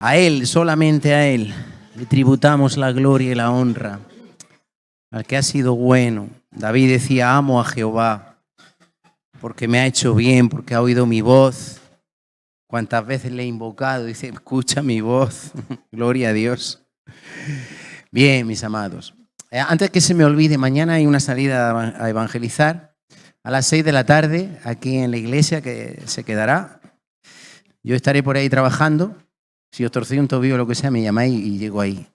A Él, solamente a Él, le tributamos la gloria y la honra, al que ha sido bueno. David decía, amo a Jehová, porque me ha hecho bien, porque ha oído mi voz. Cuántas veces le he invocado, dice, escucha mi voz. Gloria a Dios. Bien, mis amados. Antes que se me olvide, mañana hay una salida a evangelizar a las 6 de la tarde, aquí en la iglesia, que se quedará. Yo estaré por ahí trabajando. Si os torcí un tobillo o lo que sea, me llamáis y llego ahí.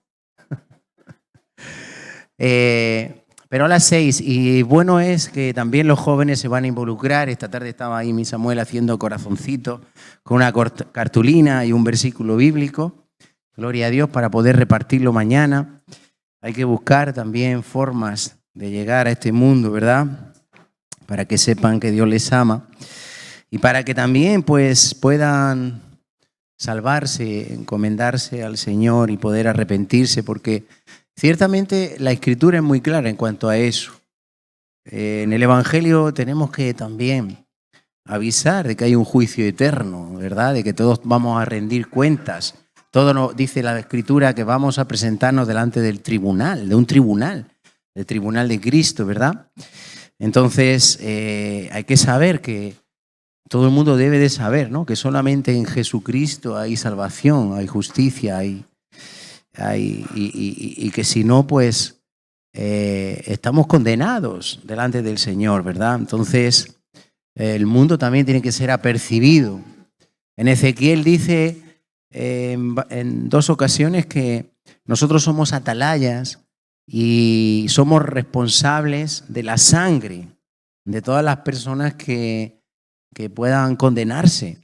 Pero a las 6, y bueno es que también los jóvenes se van a involucrar. Esta tarde estaba ahí mi Samuel haciendo corazoncito con una cartulina y un versículo bíblico. Gloria a Dios, para poder repartirlo mañana. Hay que buscar también formas de llegar a este mundo, ¿verdad? Para que sepan que Dios les ama y para que también pues puedan salvarse, encomendarse al Señor y poder arrepentirse, porque ciertamente la Escritura es muy clara en cuanto a eso. En el Evangelio tenemos que también avisar de que hay un juicio eterno, ¿verdad? De que todos vamos a rendir cuentas. Todo nos dice la Escritura que vamos a presentarnos delante del tribunal, de un tribunal, el tribunal de Cristo, ¿verdad? Entonces hay que saber que todo el mundo debe de saber, ¿no? Que solamente en Jesucristo hay salvación, hay justicia, y que si no, pues estamos condenados delante del Señor, ¿verdad? Entonces el mundo también tiene que ser apercibido. En Ezequiel dice en 2 ocasiones que nosotros somos atalayas y somos responsables de la sangre de todas las personas que puedan condenarse.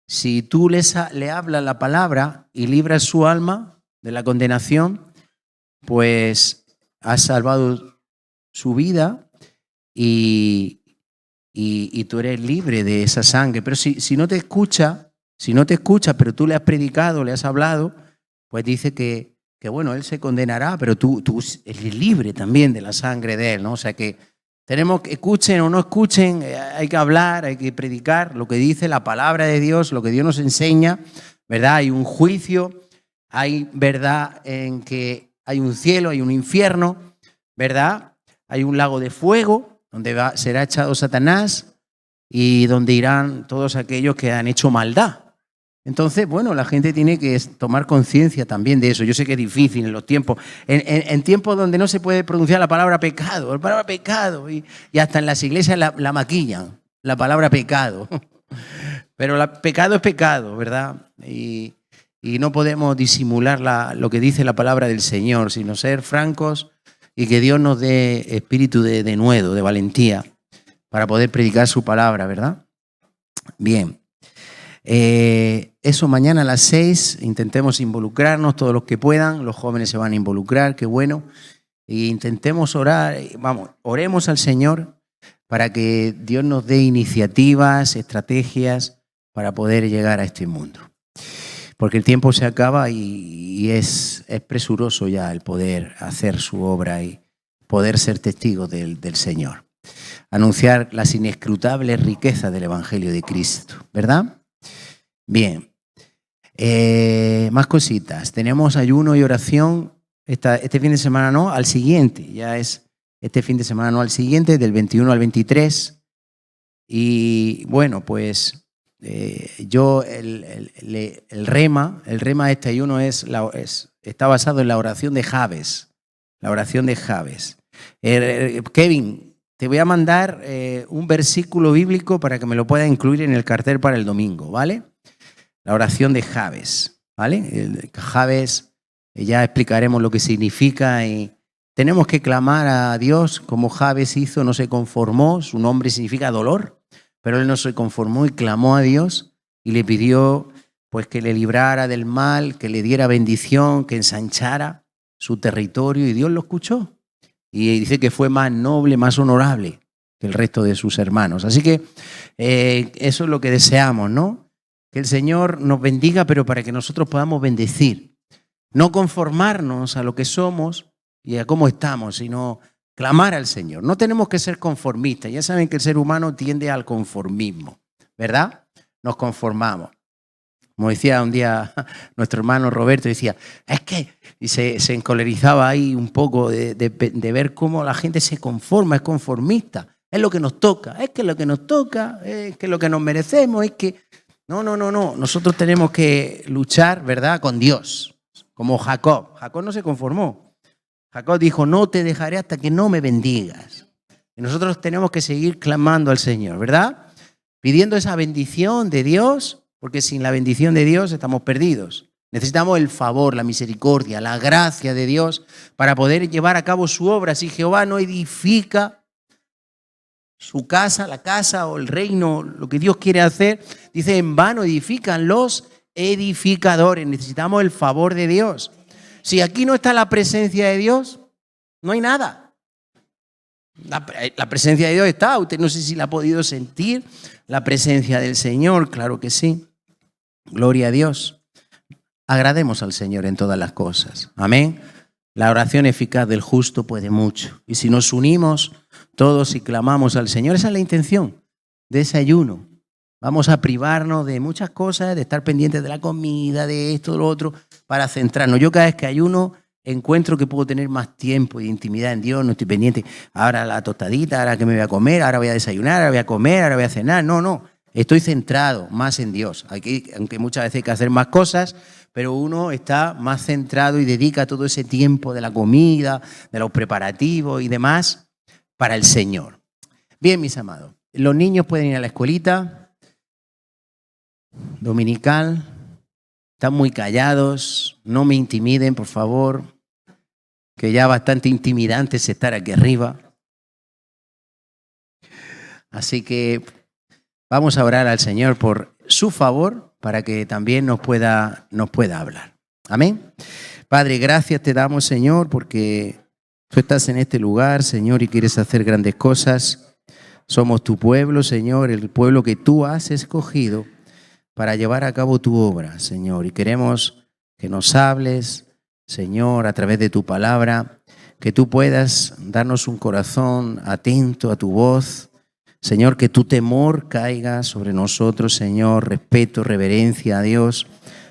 Si tú le hablas la palabra y libras su alma de la condenación, pues has salvado su vida y tú eres libre de esa sangre. Pero si no te escucha, pero tú le has predicado, le has hablado, pues dice que bueno, él se condenará, pero tú eres libre también de la sangre de él, ¿no? O sea que tenemos que, escuchen o no escuchen, hay que hablar, hay que predicar lo que dice la palabra de Dios, lo que Dios nos enseña, ¿verdad? Hay un juicio, hay verdad en que hay un cielo, hay un infierno, ¿verdad? Hay un lago de fuego donde será echado Satanás y donde irán todos aquellos que han hecho maldad. Entonces, bueno, la gente tiene que tomar conciencia también de eso. Yo sé que es difícil en los tiempos, en tiempos donde no se puede pronunciar la palabra pecado, y hasta en las iglesias la maquillan, la palabra pecado. Pero pecado es pecado, ¿verdad? Y no podemos disimular lo que dice la palabra del Señor, sino ser francos y que Dios nos dé espíritu de denuedo, de valentía, para poder predicar su palabra, ¿verdad? Bien. Eso mañana a las 6, intentemos involucrarnos todos los que puedan, los jóvenes se van a involucrar, qué bueno, e intentemos orar, oremos al Señor para que Dios nos dé iniciativas, estrategias para poder llegar a este mundo. Porque el tiempo se acaba y es presuroso ya el poder hacer su obra y poder ser testigos del Señor. Anunciar las inescrutables riquezas del Evangelio de Cristo, ¿verdad? Bien, más cositas. Tenemos ayuno y oración este fin de semana, no, al siguiente. Ya es este fin de semana, no al siguiente, del 21 al 23. Y bueno, pues yo el rema de este ayuno está basado en la oración de Jabes. La oración de Jabes. Kevin, te voy a mandar un versículo bíblico para que me lo puedas incluir en el cartel para el domingo, ¿vale? La oración de Jabes, ¿vale? Jabes, ya explicaremos lo que significa y tenemos que clamar a Dios como Jabes hizo, no se conformó, su nombre significa dolor, pero él no se conformó y clamó a Dios y le pidió pues que le librara del mal, que le diera bendición, que ensanchara su territorio y Dios lo escuchó. Y dice que fue más noble, más honorable que el resto de sus hermanos. Así que eso es lo que deseamos, ¿no? Que el Señor nos bendiga, pero para que nosotros podamos bendecir. No conformarnos a lo que somos y a cómo estamos, sino clamar al Señor. No tenemos que ser conformistas. Ya saben que el ser humano tiende al conformismo, ¿verdad? Nos conformamos. Como decía un día nuestro hermano Roberto, decía, es que, y se encolerizaba ahí un poco de ver cómo la gente se conforma, es conformista. Es lo que nos toca, es que es lo que nos toca, es que es lo que nos merecemos, es que... No. Nosotros tenemos que luchar, ¿verdad?, con Dios. Como Jacob. Jacob no se conformó. Jacob dijo, no te dejaré hasta que no me bendigas. Y nosotros tenemos que seguir clamando al Señor, ¿verdad? Pidiendo esa bendición de Dios, porque sin la bendición de Dios estamos perdidos. Necesitamos el favor, la misericordia, la gracia de Dios para poder llevar a cabo su obra. Si Jehová no edifica su casa, la casa o el reino, lo que Dios quiere hacer, dice, en vano edifican los edificadores. Necesitamos el favor de Dios. Si aquí no está la presencia de Dios, no hay nada. La presencia de Dios está. Usted no sé si la ha podido sentir, la presencia del Señor, claro que sí. Gloria a Dios. Agrademos al Señor en todas las cosas. Amén. La oración eficaz del justo puede mucho. Y si nos unimos todos y clamamos al Señor, esa es la intención de ese ayuno. Vamos a privarnos de muchas cosas, de estar pendientes de la comida, de esto, de lo otro, para centrarnos. Yo cada vez que ayuno encuentro que puedo tener más tiempo y intimidad en Dios, no estoy pendiente. Ahora la tostadita, ahora que me voy a comer, ahora voy a desayunar, ahora voy a comer, ahora voy a cenar. No. Estoy centrado más en Dios. Aunque muchas veces hay que hacer más cosas, pero uno está más centrado y dedica todo ese tiempo de la comida, de los preparativos y demás para el Señor. Bien, mis amados, los niños pueden ir a la escuelita dominical, están muy callados, no me intimiden, por favor, que ya bastante intimidante es estar aquí arriba. Así que vamos a orar al Señor por su favor para que también nos pueda hablar. Amén. Padre, gracias te damos, Señor, porque tú estás en este lugar, Señor, y quieres hacer grandes cosas. Somos tu pueblo, Señor, el pueblo que tú has escogido para llevar a cabo tu obra, Señor. Y queremos que nos hables, Señor, a través de tu palabra, que tú puedas darnos un corazón atento a tu voz. Señor, que tu temor caiga sobre nosotros, Señor, respeto, reverencia a Dios,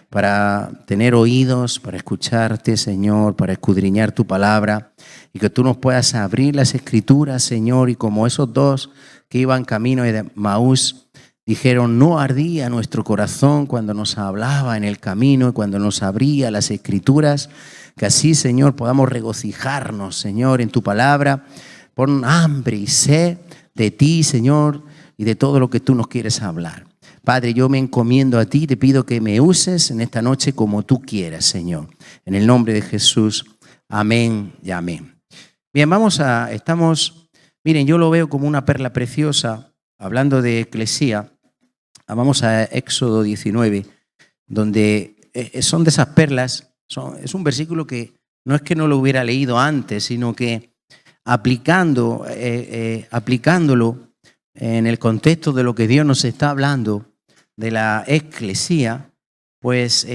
para tener oídos, para escucharte, Señor, para escudriñar tu palabra y que tú nos puedas abrir las Escrituras, Señor, y como esos dos que iban camino de Maús dijeron, no ardía nuestro corazón cuando nos hablaba en el camino y cuando nos abría las Escrituras, que así, Señor, podamos regocijarnos, Señor, en tu palabra. Pon hambre y sed de ti, Señor, y de todo lo que tú nos quieres hablar. Padre, yo me encomiendo a ti, te pido que me uses en esta noche como tú quieras, Señor. En el nombre de Jesús, amén y amén. Bien, miren, yo lo veo como una perla preciosa, hablando de eclesía. Vamos a Éxodo 19, donde son de esas perlas, es un versículo que no es que no lo hubiera leído antes, sino que aplicándolo en el contexto de lo que Dios nos está hablando de la eclesía, pues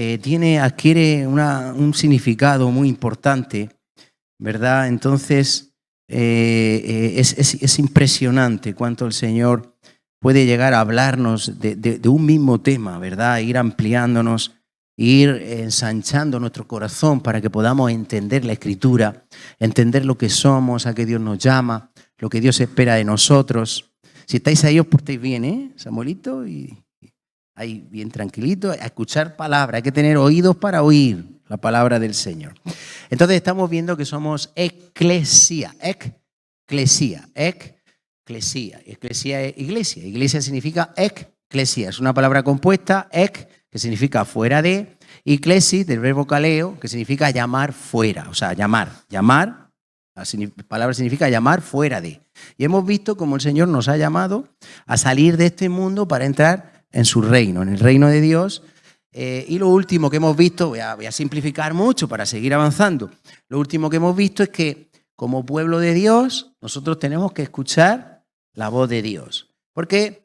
adquiere un significado muy importante, ¿verdad? Entonces es impresionante cuánto el Señor puede llegar a hablarnos de un mismo tema, ¿verdad? Ir ampliándonos, ir ensanchando nuestro corazón para que podamos entender la Escritura, entender lo que somos, a qué Dios nos llama, lo que Dios espera de nosotros. Si estáis ahí, os portéis bien, Samuelito, y ahí bien tranquilito, a escuchar palabra. Hay que tener oídos para oír la palabra del Señor. Entonces estamos viendo que somos eclesia. Eclesia es iglesia. Iglesia significa eclesia. Es una palabra compuesta, que significa fuera de, y clesis, del verbo kaleo, que significa llamar fuera. O sea, llamar. La palabra significa llamar fuera de. Y hemos visto cómo el Señor nos ha llamado a salir de este mundo para entrar en su reino, en el reino de Dios. Y lo último que hemos visto, voy a simplificar mucho para seguir avanzando. Lo último que hemos visto es que como pueblo de Dios, nosotros tenemos que escuchar la voz de Dios. Porque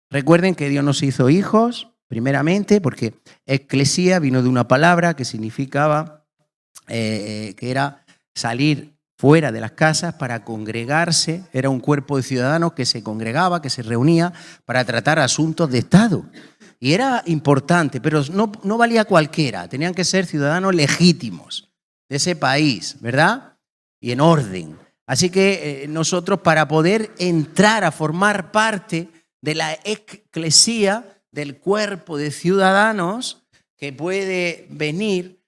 recuerden que Dios nos hizo hijos, primeramente, porque eclesía vino de una palabra que significaba que era salir fuera de las casas para congregarse. Era un cuerpo de ciudadanos que se congregaba, que se reunía para tratar asuntos de Estado. Y era importante, pero no valía cualquiera. Tenían que ser ciudadanos legítimos de ese país, ¿verdad? Y en orden. Así que nosotros, para poder entrar a formar parte de la eclesía, del cuerpo de ciudadanos que puede venir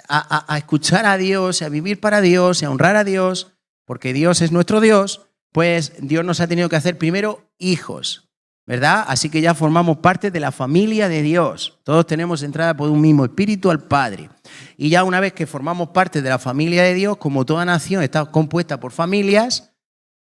a escuchar a Dios, a vivir para Dios, a honrar a Dios, porque Dios es nuestro Dios, pues Dios nos ha tenido que hacer primero hijos, ¿verdad? Así que ya formamos parte de la familia de Dios. Todos tenemos entrada por un mismo espíritu al Padre. Y ya una vez que formamos parte de la familia de Dios, como toda nación está compuesta por familias,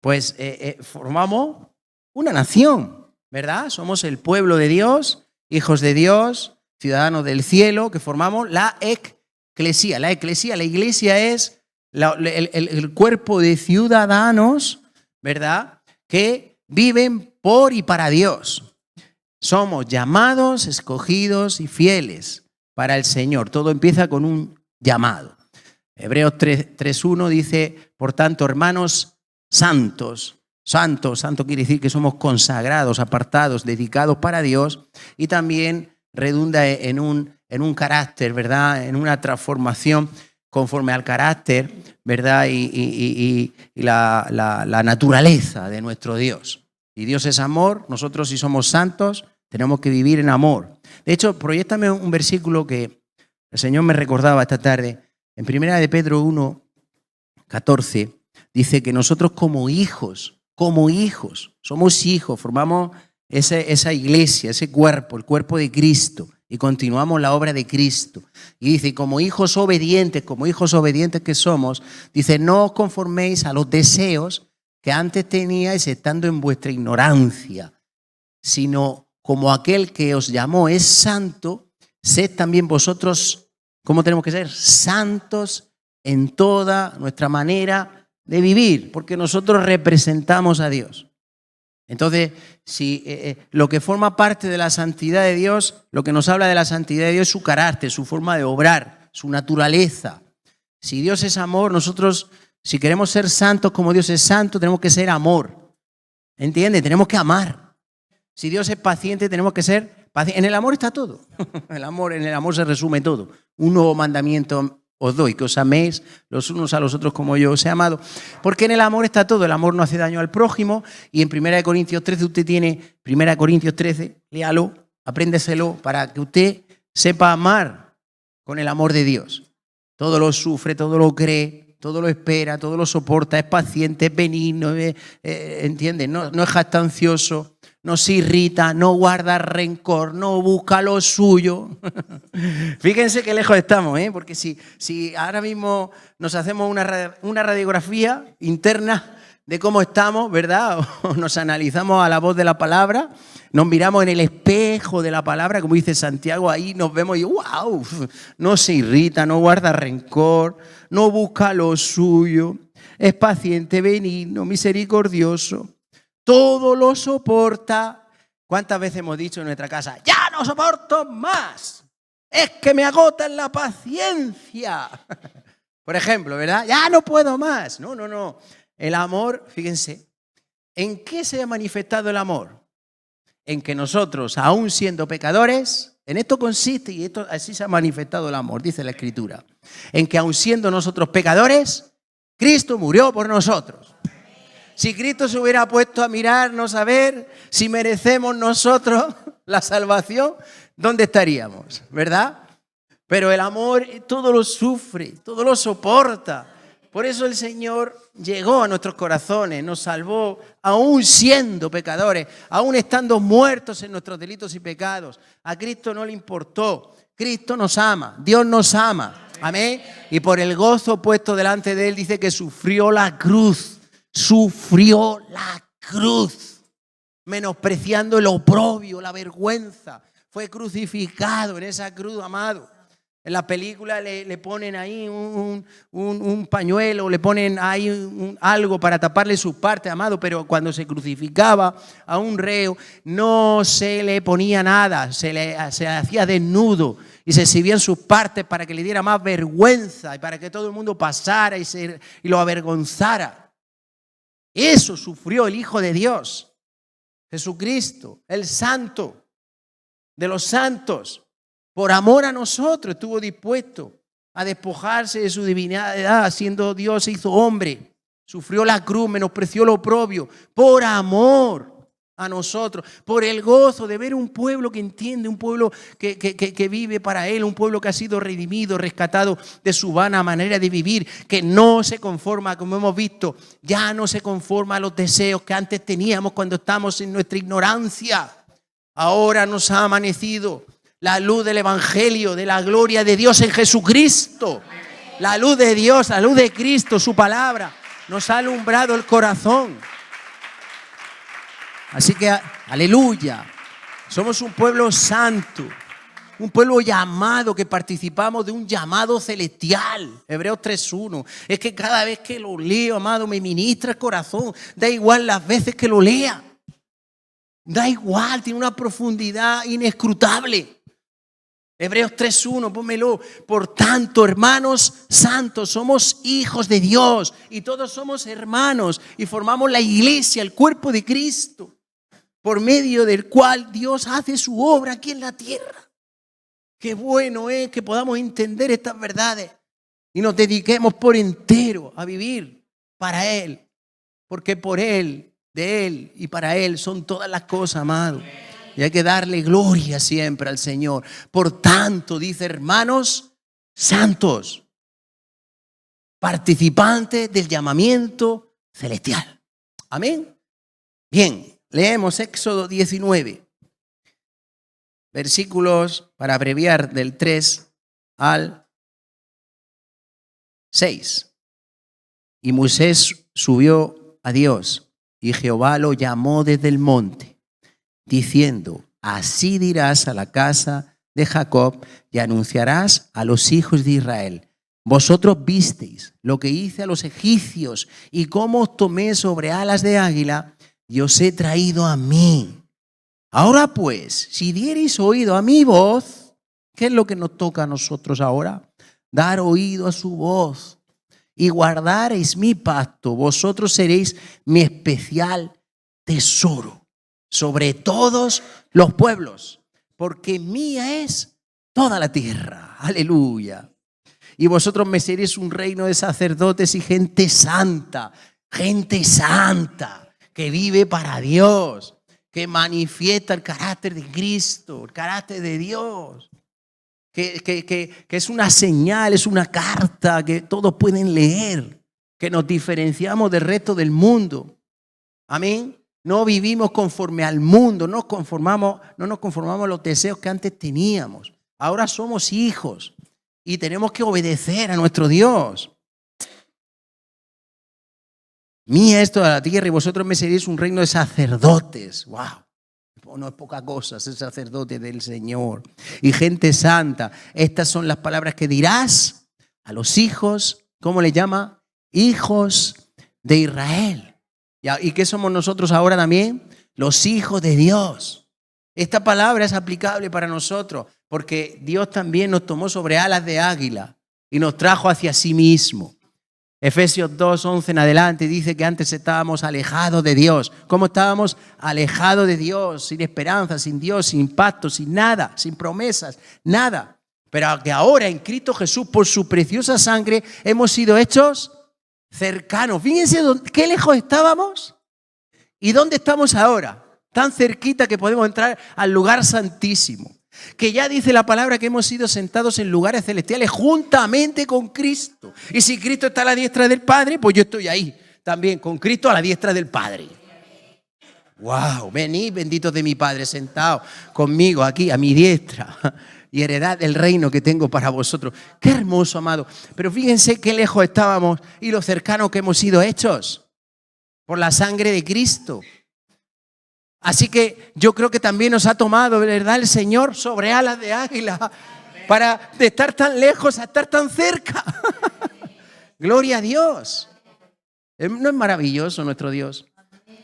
pues formamos una nación, ¿verdad? Somos el pueblo de Dios, hijos de Dios, ciudadanos del cielo, que formamos la eclesía. La iglesia es el cuerpo de ciudadanos, ¿verdad?, que viven por y para Dios. Somos llamados, escogidos y fieles para el Señor. Todo empieza con un llamado. Hebreos 3:1 dice, por tanto, hermanos santos, santo quiere decir que somos consagrados, apartados, dedicados para Dios, y también redunda en un carácter, ¿verdad?, en una transformación conforme al carácter, ¿verdad?, y la naturaleza de nuestro Dios. Y Dios es amor, nosotros si somos santos tenemos que vivir en amor. De hecho, proyéctame un versículo que el Señor me recordaba esta tarde. En 1 de Pedro 1:14 dice que nosotros como hijos, somos hijos, formamos esa iglesia, ese cuerpo, el cuerpo de Cristo, y continuamos la obra de Cristo. Y dice, como hijos obedientes que somos, dice, no os conforméis a los deseos que antes teníais estando en vuestra ignorancia, sino como aquel que os llamó es santo, sed también vosotros, ¿cómo tenemos que ser? Santos en toda nuestra manera de vivir, porque nosotros representamos a Dios. Entonces, si lo que forma parte de la santidad de Dios, lo que nos habla de la santidad de Dios es su carácter, su forma de obrar, su naturaleza. Si Dios es amor, nosotros, si queremos ser santos como Dios es santo, tenemos que ser amor. ¿Entiendes? Tenemos que amar. Si Dios es paciente, tenemos que ser pacientes. En el amor está todo. En el amor se resume todo. Un nuevo mandamiento os doy, que os améis los unos a los otros como yo os he amado. Porque en el amor está todo. El amor no hace daño al prójimo. Y en 1 Corintios 13 usted tiene, 1 Corintios 13, léalo, apréndeselo para que usted sepa amar con el amor de Dios. Todo lo sufre, todo lo cree, todo lo espera, todo lo soporta, es paciente, es benigno, ¿entiende? No es jactancioso, no se irrita, no guarda rencor, no busca lo suyo. Fíjense qué lejos estamos, porque si ahora mismo nos hacemos una radiografía interna de cómo estamos, ¿verdad? O nos analizamos a la voz de la palabra, nos miramos en el espejo de la palabra, como dice Santiago, ahí nos vemos y ¡wow! No se irrita, no guarda rencor, no busca lo suyo, es paciente, benigno, misericordioso, todo lo soporta. ¿Cuántas veces hemos dicho en nuestra casa, ya no soporto más? Es que me agota la paciencia. Por ejemplo, ¿verdad? Ya no puedo más. No. El amor, fíjense, ¿en qué se ha manifestado el amor? En que nosotros, aún siendo pecadores, en esto consiste, y así se ha manifestado el amor, dice la Escritura, en que aún siendo nosotros pecadores, Cristo murió por nosotros. Si Cristo se hubiera puesto a mirarnos, a ver si merecemos nosotros la salvación, ¿dónde estaríamos? ¿Verdad? Pero el amor todo lo sufre, todo lo soporta. Por eso el Señor llegó a nuestros corazones, nos salvó, aún siendo pecadores, aún estando muertos en nuestros delitos y pecados. A Cristo no le importó. Cristo nos ama, Dios nos ama. Amén. Y por el gozo puesto delante de Él dice que sufrió la cruz, menospreciando el oprobio, la vergüenza. Fue crucificado en esa cruz, amado. En la película le ponen ahí un pañuelo, le ponen ahí algo para taparle sus partes, amado, pero cuando se crucificaba a un reo no se le ponía nada, se hacía desnudo y se exhibían sus partes para que le diera más vergüenza y para que todo el mundo pasara y lo avergonzara. Eso sufrió el Hijo de Dios, Jesucristo, el Santo de los santos. Por amor a nosotros estuvo dispuesto a despojarse de su divinidad, siendo Dios se hizo hombre. Sufrió la cruz, menospreció lo oprobio, por amor a nosotros, por el gozo de ver un pueblo que entiende, un pueblo que vive para Él, un pueblo que ha sido redimido, rescatado de su vana manera de vivir, que no se conforma, como hemos visto, ya no se conforma a los deseos que antes teníamos cuando estábamos en nuestra ignorancia. Ahora nos ha amanecido la luz del Evangelio, de la gloria de Dios en Jesucristo. La luz de Dios, la luz de Cristo, su palabra, nos ha alumbrado el corazón. Así que, aleluya, somos un pueblo santo, un pueblo llamado, que participamos de un llamado celestial. Hebreos 3:1. Es que cada vez que lo leo, amado, me ministra el corazón. Da igual las veces que lo lea. Da igual, tiene una profundidad inescrutable. Hebreos 3:1, pónmelo. Por tanto, hermanos santos, somos hijos de Dios y todos somos hermanos y formamos la iglesia, el cuerpo de Cristo, por medio del cual Dios hace su obra aquí en la tierra. Qué bueno es que podamos entender estas verdades y nos dediquemos por entero a vivir para Él, porque por Él, de Él y para Él son todas las cosas, amado. Y hay que darle gloria siempre al Señor. Por tanto, dice, hermanos santos, participantes del llamamiento celestial. Amén. Bien, leemos Éxodo 19, versículos, para abreviar, del 3 al 6. Y Moisés subió a Dios, y Jehová lo llamó desde el monte, diciendo, así dirás a la casa de Jacob y anunciarás a los hijos de Israel. Vosotros visteis lo que hice a los egipcios y cómo os tomé sobre alas de águila y os he traído a mí. Ahora pues, si diereis oído a mi voz, ¿qué es lo que nos toca a nosotros ahora? Dar oído a su voz y guardareis mi pacto. Vosotros seréis mi especial tesoro sobre todos los pueblos, porque mía es toda la tierra. Aleluya. Y vosotros me seréis un reino de sacerdotes y gente santa, que vive para Dios, que manifiesta el carácter de Cristo, el carácter de Dios, que es una señal, es una carta que todos pueden leer, que nos diferenciamos del resto del mundo. Amén. No vivimos conforme al mundo, no nos conformamos a los deseos que antes teníamos. Ahora somos hijos y tenemos que obedecer a nuestro Dios. Mía es toda la tierra y vosotros me seréis un reino de sacerdotes. ¡Wow! No es poca cosa ser sacerdote del Señor. Y gente santa. Estas son las palabras que dirás a los hijos, ¿cómo le llama? Hijos de Israel. ¿Y qué somos nosotros ahora también? Los hijos de Dios. Esta palabra es aplicable para nosotros porque Dios también nos tomó sobre alas de águila y nos trajo hacia sí mismo. Efesios 2:11 en adelante dice que antes estábamos alejados de Dios. ¿Cómo estábamos? Alejados de Dios, sin esperanza, sin Dios, sin pacto, sin nada, sin promesas, nada. Pero que ahora en Cristo Jesús, por su preciosa sangre, hemos sido hechos cercanos. Fíjense qué lejos estábamos y dónde estamos ahora. Tan cerquita que podemos entrar al lugar santísimo. Que ya dice la palabra que hemos sido sentados en lugares celestiales juntamente con Cristo. Y si Cristo está a la diestra del Padre, pues yo estoy ahí también con Cristo a la diestra del Padre. ¡Wow! Venid, benditos de mi Padre, sentados conmigo aquí a mi diestra y heredad el reino que tengo para vosotros. ¡Qué hermoso, amado! Pero fíjense qué lejos estábamos y lo cercanos que hemos sido hechos por la sangre de Cristo. Así que yo creo que también nos ha tomado, ¿verdad?, el Señor sobre alas de águila para de estar tan lejos a estar tan cerca. Gloria a Dios. ¿No es maravilloso nuestro Dios?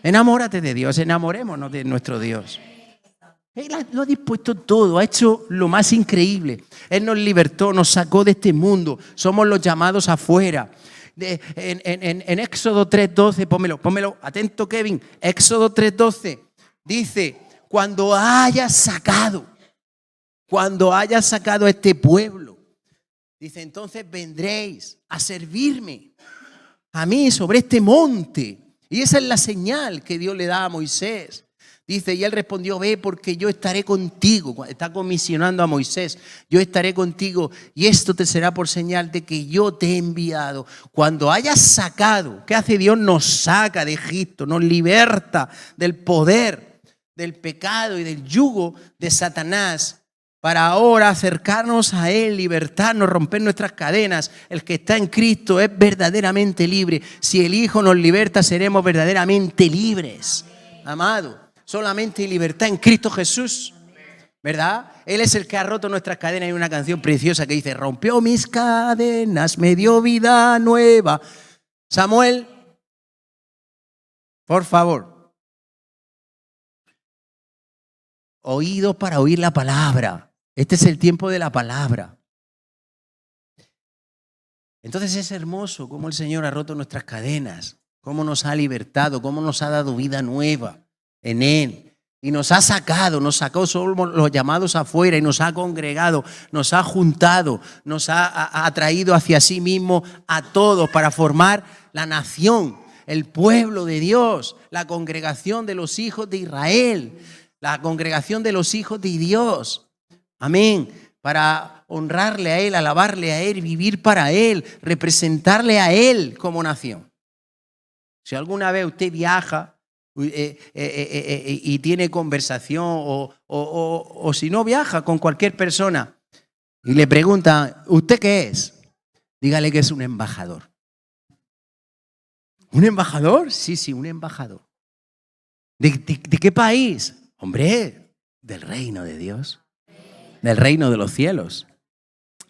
Enamórate de Dios, enamorémonos de nuestro Dios. Él lo ha dispuesto todo, ha hecho lo más increíble. Él nos libertó, nos sacó de este mundo. Somos los llamados afuera. En Éxodo 3:12, pónmelo, atento Kevin. Éxodo 3:12 dice, cuando hayas sacado a este pueblo, dice, entonces vendréis a servirme a mí sobre este monte. Y esa es la señal que Dios le da a Moisés. Dice, y él respondió, ve porque yo estaré contigo. Está comisionando a Moisés. Yo estaré contigo y esto te será por señal de que yo te he enviado. Cuando hayas sacado, ¿qué hace Dios? Nos saca de Egipto, nos liberta del poder, del pecado y del yugo de Satanás. Para ahora acercarnos a Él, libertarnos, romper nuestras cadenas. El que está en Cristo es verdaderamente libre. Si el Hijo nos liberta, seremos verdaderamente libres. Amado. Solamente hay libertad en Cristo Jesús, ¿verdad? Él es el que ha roto nuestras cadenas. Hay una canción preciosa que dice, rompió mis cadenas, me dio vida nueva. Samuel, por favor, oídos para oír la palabra. Este es el tiempo de la palabra. Entonces es hermoso cómo el Señor ha roto nuestras cadenas, cómo nos ha libertado, cómo nos ha dado vida nueva en Él. Y nos ha sacado, nos sacó, somos los llamados afuera y nos ha congregado, nos ha juntado, nos ha atraído hacia sí mismo a todos para formar la nación, el pueblo de Dios, la congregación de los hijos de Israel, la congregación de los hijos de Dios. Amén. Para honrarle a Él, alabarle a Él, vivir para Él, representarle a Él como nación. Si alguna vez usted viaja y tiene conversación o si no viaja con cualquier persona y le pregunta, ¿usted qué es? Dígale que es un embajador. ¿Un embajador? Sí, un embajador. ¿De qué país? Hombre, del reino de Dios, del reino de los cielos.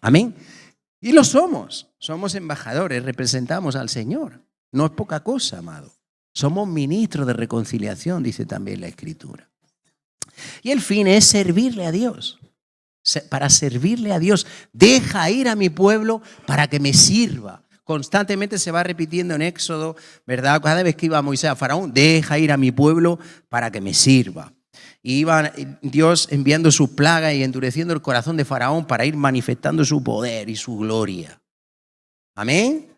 Amén. Y lo somos embajadores, representamos al Señor. No es poca cosa, amado. Somos ministros de reconciliación, dice también la Escritura. Y el fin es servirle a Dios. Para servirle a Dios, deja ir a mi pueblo para que me sirva. Constantemente se va repitiendo en Éxodo, ¿verdad? Cada vez que iba Moisés a Faraón, deja ir a mi pueblo para que me sirva. Y iba Dios enviando sus plagas y endureciendo el corazón de Faraón para ir manifestando su poder y su gloria. Amén.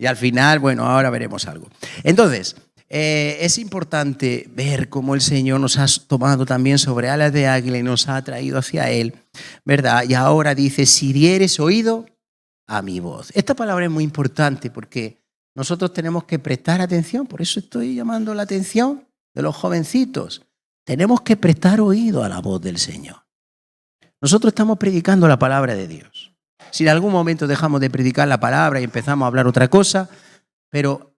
Y al final, bueno, ahora veremos algo. Entonces, es importante ver cómo el Señor nos ha tomado también sobre alas de águila y nos ha traído hacia Él, ¿verdad? Y ahora dice, si dieres oído a mi voz. Esta palabra es muy importante porque nosotros tenemos que prestar atención, por eso estoy llamando la atención de los jovencitos. Tenemos que prestar oído a la voz del Señor. Nosotros estamos predicando la palabra de Dios. Si en algún momento dejamos de predicar la palabra y empezamos a hablar otra cosa, pero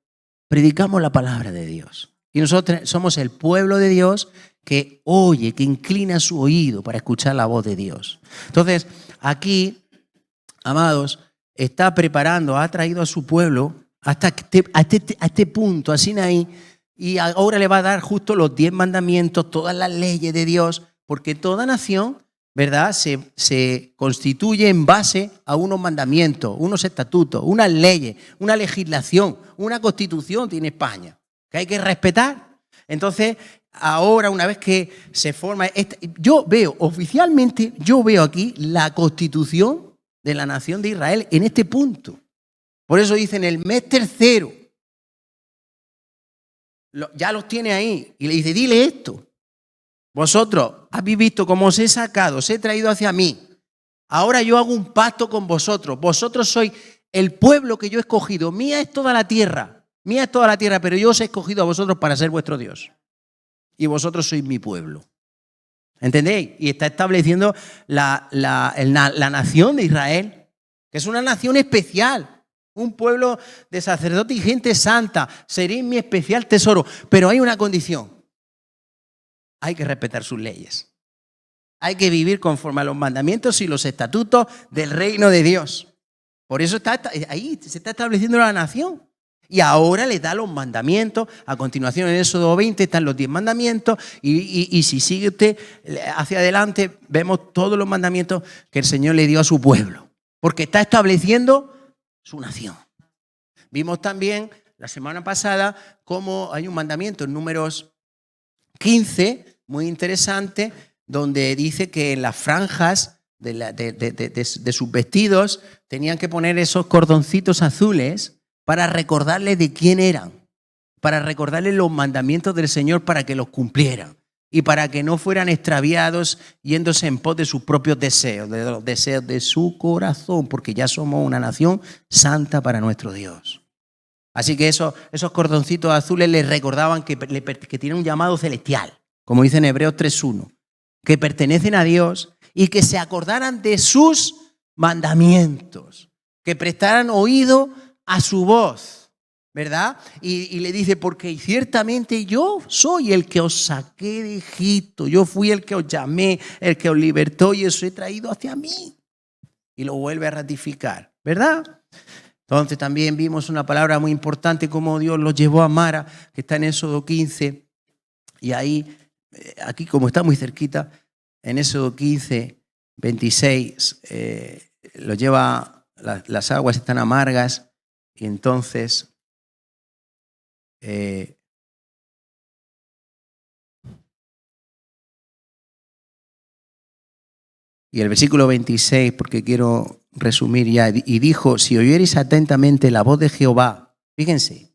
predicamos la palabra de Dios. Y nosotros somos el pueblo de Dios que oye, que inclina su oído para escuchar la voz de Dios. Entonces, aquí, amados, está preparando, ha traído a su pueblo hasta a este punto, a Sinaí, y ahora le va a dar justo los 10 mandamientos, todas las leyes de Dios, porque toda nación, ¿verdad?, se constituye en base a unos mandamientos, unos estatutos, unas leyes, una legislación, una constitución tiene España, que hay que respetar. Entonces, ahora una vez que se forma, oficialmente veo aquí la constitución de la nación de Israel en este punto. Por eso dicen el mes tercero, ya los tiene ahí, y le dice, dile esto. Vosotros habéis visto cómo os he sacado, os he traído hacia mí. Ahora yo hago un pacto con vosotros. Vosotros sois el pueblo que yo he escogido. Mía es toda la tierra, pero yo os he escogido a vosotros para ser vuestro Dios. Y vosotros sois mi pueblo. ¿Entendéis? Y está estableciendo la nación de Israel, que es una nación especial. Un pueblo de sacerdotes y gente santa. Seréis mi especial tesoro. Pero hay una condición. Hay que respetar sus leyes. Hay que vivir conforme a los mandamientos y los estatutos del reino de Dios. Por eso ahí se está estableciendo la nación. Y ahora les da los mandamientos. A continuación, en Éxodo 20 están los 10 mandamientos. Y si sigue usted hacia adelante, vemos todos los mandamientos que el Señor le dio a su pueblo. Porque está estableciendo su nación. Vimos también la semana pasada cómo hay un mandamiento en Números 15, muy interesante, donde dice que en las franjas de sus vestidos tenían que poner esos cordoncitos azules para recordarles de quién eran, para recordarles los mandamientos del Señor para que los cumplieran y para que no fueran extraviados yéndose en pos de sus propios deseos, de los deseos de su corazón, porque ya somos una nación santa para nuestro Dios. Así que esos cordoncitos azules les recordaban que tienen un llamado celestial, como dice en Hebreos 3:1, que pertenecen a Dios y que se acordaran de sus mandamientos, que prestaran oído a su voz, ¿verdad? Y le dice, porque ciertamente yo soy el que os saqué de Egipto, yo fui el que os llamé, el que os libertó y os he traído hacia mí. Y lo vuelve a ratificar, ¿verdad? Entonces también vimos una palabra muy importante, como Dios los llevó a Mara, que está en Éxodo 15, y ahí, aquí como está muy cerquita, en Éxodo 15, 26, lo lleva, las aguas están amargas, y entonces y el versículo 26, porque quiero resumir ya, y dijo, si oyereis atentamente la voz de Jehová, fíjense,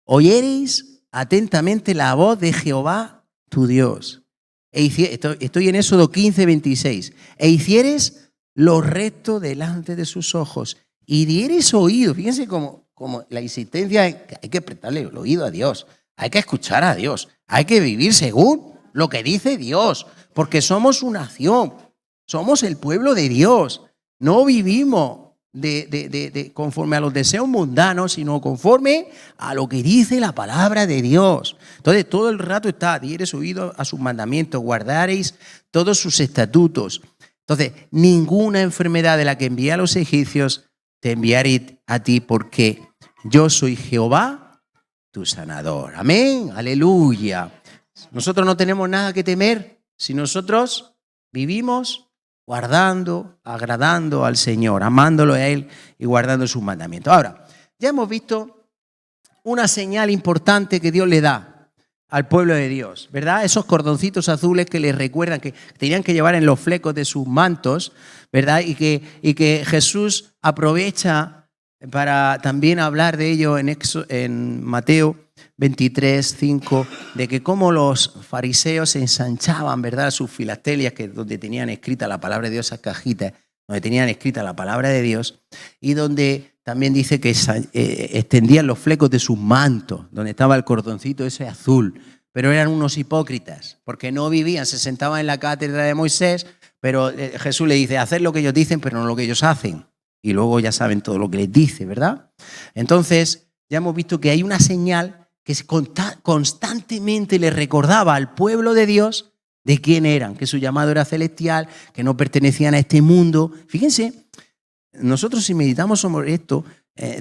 oyereis atentamente la voz de Jehová tu Dios. Estoy en Éxodo 15, 26. E hicieres lo recto delante de sus ojos y diereis oído. Fíjense como la insistencia es que hay que prestarle el oído a Dios, hay que escuchar a Dios, hay que vivir según lo que dice Dios, porque somos una nación, somos el pueblo de Dios. No vivimos conforme a los deseos mundanos, sino conforme a lo que dice la palabra de Dios. Entonces, todo el rato está, diereis oído a sus mandamientos, guardaréis todos sus estatutos. Entonces, ninguna enfermedad de la que envié a los egipcios te enviaré a ti, porque yo soy Jehová, tu sanador. Amén, aleluya. Nosotros no tenemos nada que temer si nosotros vivimos guardando, agradando al Señor, amándolo a Él y guardando sus mandamientos. Ahora, ya hemos visto una señal importante que Dios le da al pueblo de Dios, ¿verdad? Esos cordoncitos azules que les recuerdan que tenían que llevar en los flecos de sus mantos, ¿verdad? Y que Jesús aprovecha para también hablar de ello en Mateo 23, 5, de que cómo los fariseos se ensanchaban, ¿verdad?, sus filastelias, que donde tenían escrita la palabra de Dios, esas cajitas, donde tenían escrita la palabra de Dios, y donde también dice que extendían los flecos de sus mantos, donde estaba el cordoncito ese azul, pero eran unos hipócritas, porque no vivían, se sentaban en la cátedra de Moisés, pero Jesús le dice, haced lo que ellos dicen, pero no lo que ellos hacen. Y luego ya saben todo lo que les dice, ¿verdad? Entonces, ya hemos visto que hay una señal que constantemente le recordaba al pueblo de Dios de quién eran, que su llamado era celestial, que no pertenecían a este mundo. Fíjense, nosotros si meditamos sobre esto,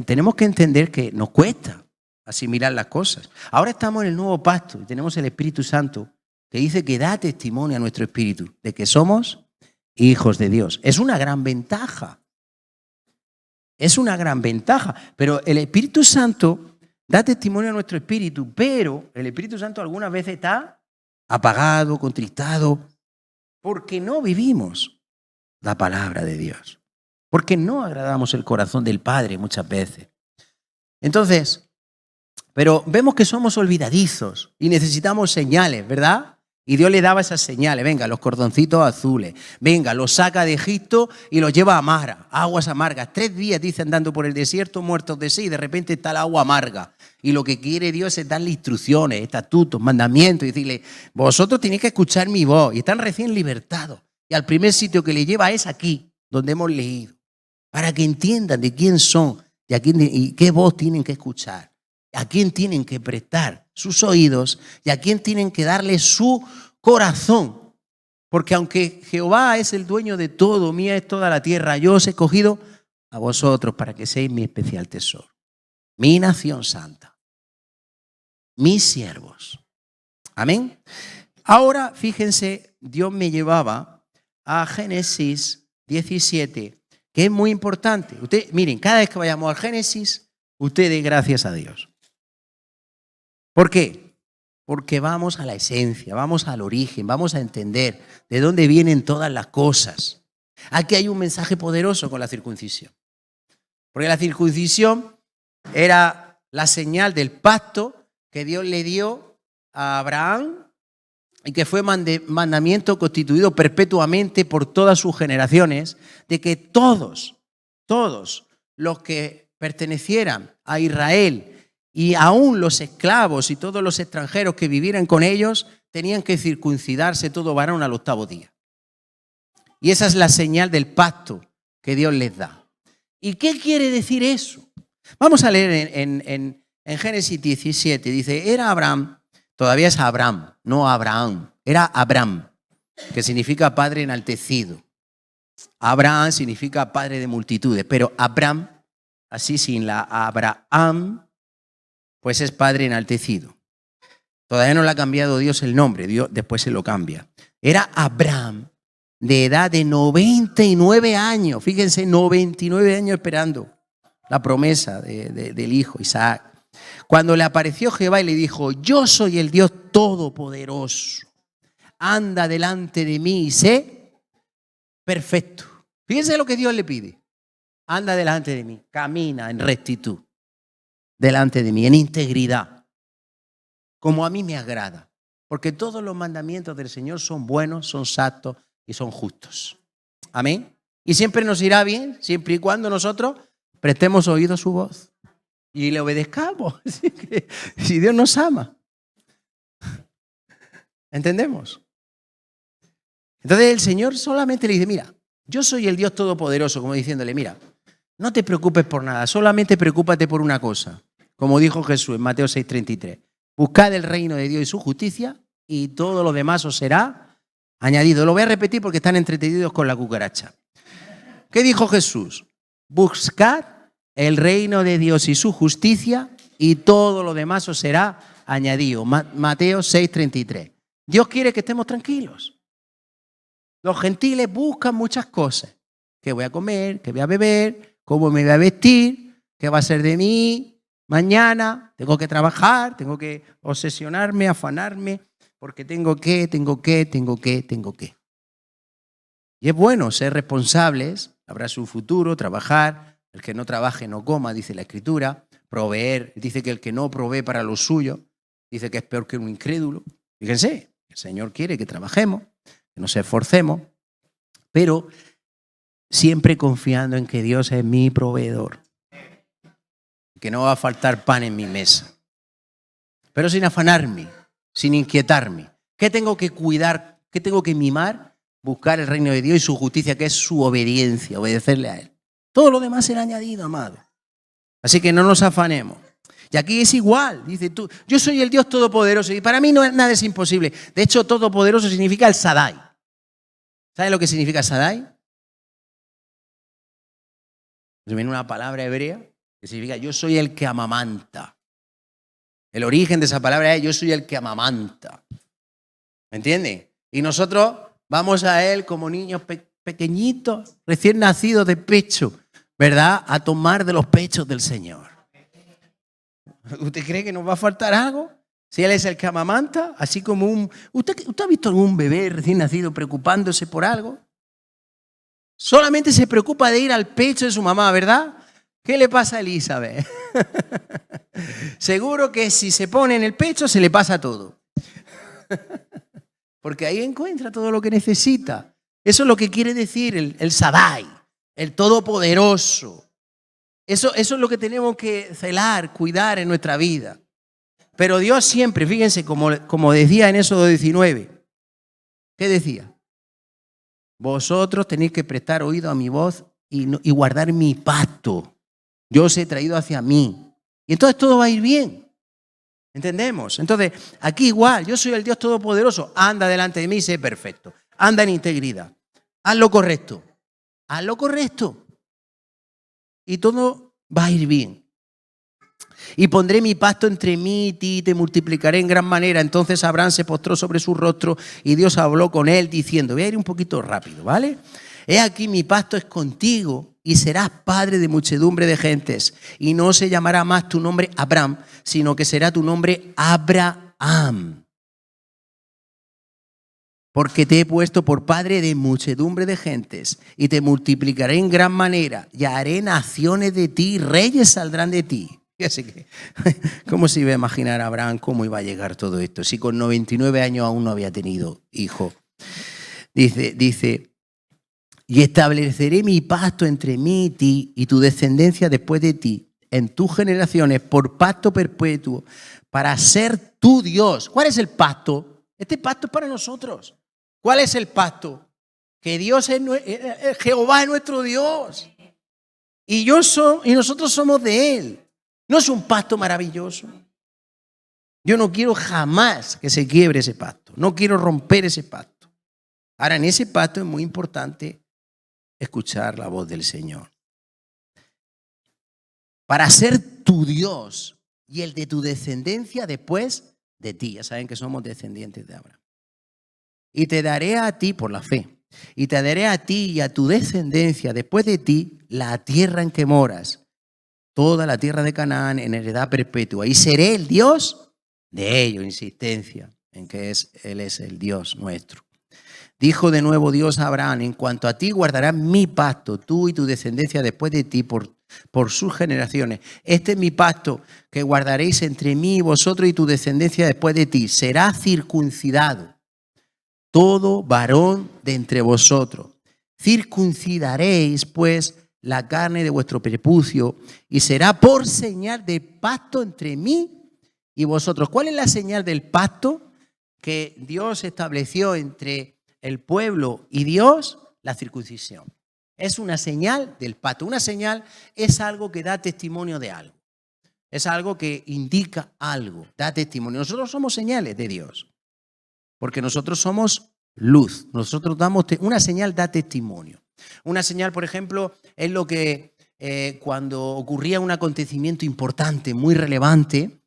tenemos que entender que nos cuesta asimilar las cosas. Ahora estamos en el nuevo pacto y tenemos el Espíritu Santo que dice que da testimonio a nuestro espíritu de que somos hijos de Dios. Es una gran ventaja. Es una gran ventaja, pero el Espíritu Santo da testimonio a nuestro espíritu, pero el Espíritu Santo algunas veces está apagado, contristado, porque no vivimos la palabra de Dios, porque no agradamos el corazón del Padre muchas veces. Entonces, pero vemos que somos olvidadizos y necesitamos señales, ¿verdad? Y Dios le daba esas señales, venga, los cordoncitos azules, venga, los saca de Egipto y los lleva a Mara, aguas amargas. 3 días, dice, andando por el desierto, muertos de sed, y de repente está el agua amarga. Y lo que quiere Dios es darle instrucciones, estatutos, mandamientos, y decirle, vosotros tenéis que escuchar mi voz. Y están recién libertados. Y al primer sitio que le lleva es aquí, donde hemos leído, para que entiendan de quién son y qué voz tienen que escuchar, a quién tienen que prestar sus oídos y a quién tienen que darle su corazón. Porque aunque Jehová es el dueño de todo, mía es toda la tierra, yo os he escogido a vosotros para que seáis mi especial tesoro. mi nación santa, mis siervos. Amén. Ahora, fíjense, Dios me llevaba a Génesis 17, que es muy importante. Miren, cada vez que vayamos al Génesis, usted dé gracias a Dios. ¿Por qué? Porque vamos a la esencia, vamos al origen, vamos a entender de dónde vienen todas las cosas. Aquí hay un mensaje poderoso con la circuncisión. Porque la circuncisión era la señal del pacto que Dios le dio a Abraham y que fue mandamiento constituido perpetuamente por todas sus generaciones, de que todos los que pertenecieran a Israel y aún los esclavos y todos los extranjeros que vivieran con ellos tenían que circuncidarse todo varón al 8º día. Y esa es la señal del pacto que Dios les da. ¿Y qué quiere decir eso? Vamos a leer en Génesis 17. Dice, era Abraham, todavía es Abraham, no Abraham. Era Abraham, que significa padre enaltecido. Abraham significa padre de multitudes, pero Abraham, así sin la Abraham, pues es padre enaltecido. Todavía no le ha cambiado Dios el nombre, Dios después se lo cambia. Era Abraham, de edad de 99 años. Fíjense, 99 años esperando la promesa del hijo Isaac. Cuando le apareció Jehová y le dijo, yo soy el Dios todopoderoso. Anda delante de mí y sé perfecto. Fíjense lo que Dios le pide. Anda delante de mí, camina en rectitud. Delante de mí, en integridad. Como a mí me agrada. Porque todos los mandamientos del Señor son buenos, son santos y son justos. Amén. Y siempre nos irá bien, siempre y cuando nosotros prestemos oído a su voz y le obedezcamos. Si Dios nos ama. ¿Entendemos? Entonces el Señor solamente le dice, mira, yo soy el Dios todopoderoso, como diciéndole, mira, no te preocupes por nada, solamente preocúpate por una cosa. Como dijo Jesús en Mateo 6:33, buscad el reino de Dios y su justicia y todo lo demás os será añadido. Lo voy a repetir porque están entretenidos con la cucaracha. ¿Qué dijo Jesús? Buscad el reino de Dios y su justicia y todo lo demás os será añadido. Mateo 6:33. Dios quiere que estemos tranquilos. Los gentiles buscan muchas cosas. ¿Qué voy a comer? ¿Qué voy a beber? ¿Cómo me voy a vestir? ¿Qué va a ser de mí mañana? Tengo que trabajar, tengo que obsesionarme, afanarme, porque tengo que. Y es bueno ser responsables, habrá su futuro, trabajar. El que no trabaje no coma, dice la Escritura. Proveer, dice que el que no provee para lo suyo, dice que es peor que un incrédulo. Fíjense, el Señor quiere que trabajemos, que nos esforcemos, pero siempre confiando en que Dios es mi proveedor, que no va a faltar pan en mi mesa, pero sin afanarme, sin inquietarme. ¿Qué tengo que cuidar? ¿Qué tengo que mimar? Buscar el reino de Dios y su justicia, que es su obediencia, obedecerle a Él. Todo lo demás será añadido, amado. Así que no nos afanemos. Y aquí es igual, dice tú, yo soy el Dios todopoderoso y para mí nada es imposible. De hecho, todopoderoso significa el Shaddai. ¿Sabe lo que significa Shaddai? Viene una palabra hebrea que significa yo soy el que amamanta. El origen de esa palabra es yo soy el que amamanta. ¿Me entiende? Y nosotros vamos a Él como niños pequeñitos, recién nacidos de pecho, ¿verdad? A tomar de los pechos del Señor. ¿Usted cree que nos va a faltar algo? Si Él es el que amamanta, así como un... ¿Usted ha visto algún bebé recién nacido preocupándose por algo? Solamente se preocupa de ir al pecho de su mamá, ¿verdad? ¿Qué le pasa a Elizabeth? Seguro que si se pone en el pecho se le pasa todo. Porque ahí encuentra todo lo que necesita. Eso es lo que quiere decir el Shaddai, el Todopoderoso. Eso es lo que tenemos que celar, cuidar en nuestra vida. Pero Dios siempre, fíjense, como decía en Éxodo 19, ¿qué decía? Vosotros tenéis que prestar oído a mi voz y guardar mi pacto. Yo os he traído hacia mí. Y entonces todo va a ir bien. ¿Entendemos? Entonces, aquí igual, yo soy el Dios Todopoderoso. Anda delante de mí y sé perfecto. Anda en integridad. Haz lo correcto. Haz lo correcto. Y todo va a ir bien. Y pondré mi pacto entre mí y ti, y te multiplicaré en gran manera. Entonces Abraham se postró sobre su rostro y Dios habló con él diciendo, voy a ir un poquito rápido, ¿vale? He aquí mi pacto es contigo y serás padre de muchedumbre de gentes. Y no se llamará más tu nombre Abraham, sino que será tu nombre Abraham. Porque te he puesto por padre de muchedumbre de gentes y te multiplicaré en gran manera y haré naciones de ti, reyes saldrán de ti. Así que, ¿cómo se iba a imaginar a Abraham cómo iba a llegar todo esto? Si con 99 años aún no había tenido hijo. Dice, y estableceré mi pacto entre mí y ti y tu descendencia después de ti, en tus generaciones, por pacto perpetuo, para ser tu Dios. ¿Cuál es el pacto? Este pacto es para nosotros. ¿Cuál es el pacto? Que Dios es Jehová es nuestro Dios. Y nosotros somos de Él. ¿No es un pacto maravilloso? Yo no quiero jamás que se quiebre ese pacto. No quiero romper ese pacto. Ahora, en ese pacto es muy importante escuchar la voz del Señor. Para ser tu Dios y el de tu descendencia después de ti. Ya saben que somos descendientes de Abraham. Y te daré a ti por la fe. Y te daré a ti y a tu descendencia después de ti la tierra en que moras. Toda la tierra de Canaán en heredad perpetua. Y seré el Dios de ellos. Insistencia en que Él es el Dios nuestro. Dijo de nuevo Dios a Abraham, en cuanto a ti guardarás mi pacto, tú y tu descendencia después de ti por sus generaciones. Este es mi pacto que guardaréis entre mí y vosotros y tu descendencia después de ti. Será circuncidado todo varón de entre vosotros. Circuncidaréis pues la carne de vuestro prepucio y será por señal de pacto entre mí y vosotros. ¿Cuál es la señal del pacto que Dios estableció entre el pueblo y Dios? La circuncisión. Es una señal del pacto. Una señal es algo que da testimonio de algo. Es algo que indica algo, da testimonio. Nosotros somos señales de Dios, porque nosotros somos luz. Nosotros damos una señal, da testimonio. Una señal, por ejemplo, es lo que cuando ocurría un acontecimiento importante, muy relevante,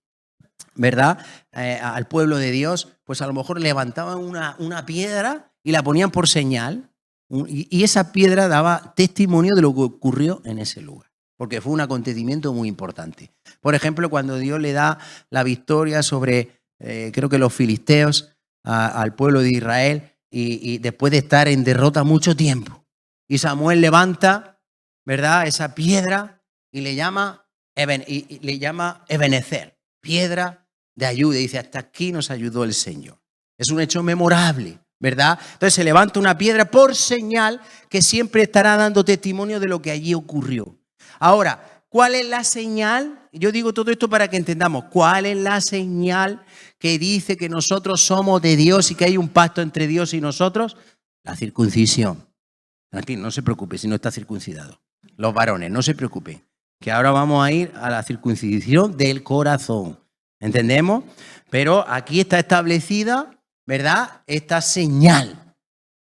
¿verdad? Al pueblo de Dios, pues a lo mejor levantaban una piedra y la ponían por señal, y esa piedra daba testimonio de lo que ocurrió en ese lugar, porque fue un acontecimiento muy importante. Por ejemplo, cuando Dios le da la victoria sobre, creo que los filisteos, al pueblo de Israel, y después de estar en derrota mucho tiempo. Y Samuel levanta, ¿verdad?, esa piedra y le llama Ebenezer, piedra de ayuda. Y dice, hasta aquí nos ayudó el Señor. Es un hecho memorable, ¿verdad? Entonces se levanta una piedra por señal que siempre estará dando testimonio de lo que allí ocurrió. Ahora, ¿cuál es la señal? Yo digo todo esto para que entendamos. ¿Cuál es la señal que dice que nosotros somos de Dios y que hay un pacto entre Dios y nosotros? La circuncisión. Tranquilo, no se preocupe si no está circuncidado. Los varones, no se preocupen, que ahora vamos a ir a la circuncisión del corazón. ¿Entendemos? Pero aquí está establecida, ¿verdad?, esta señal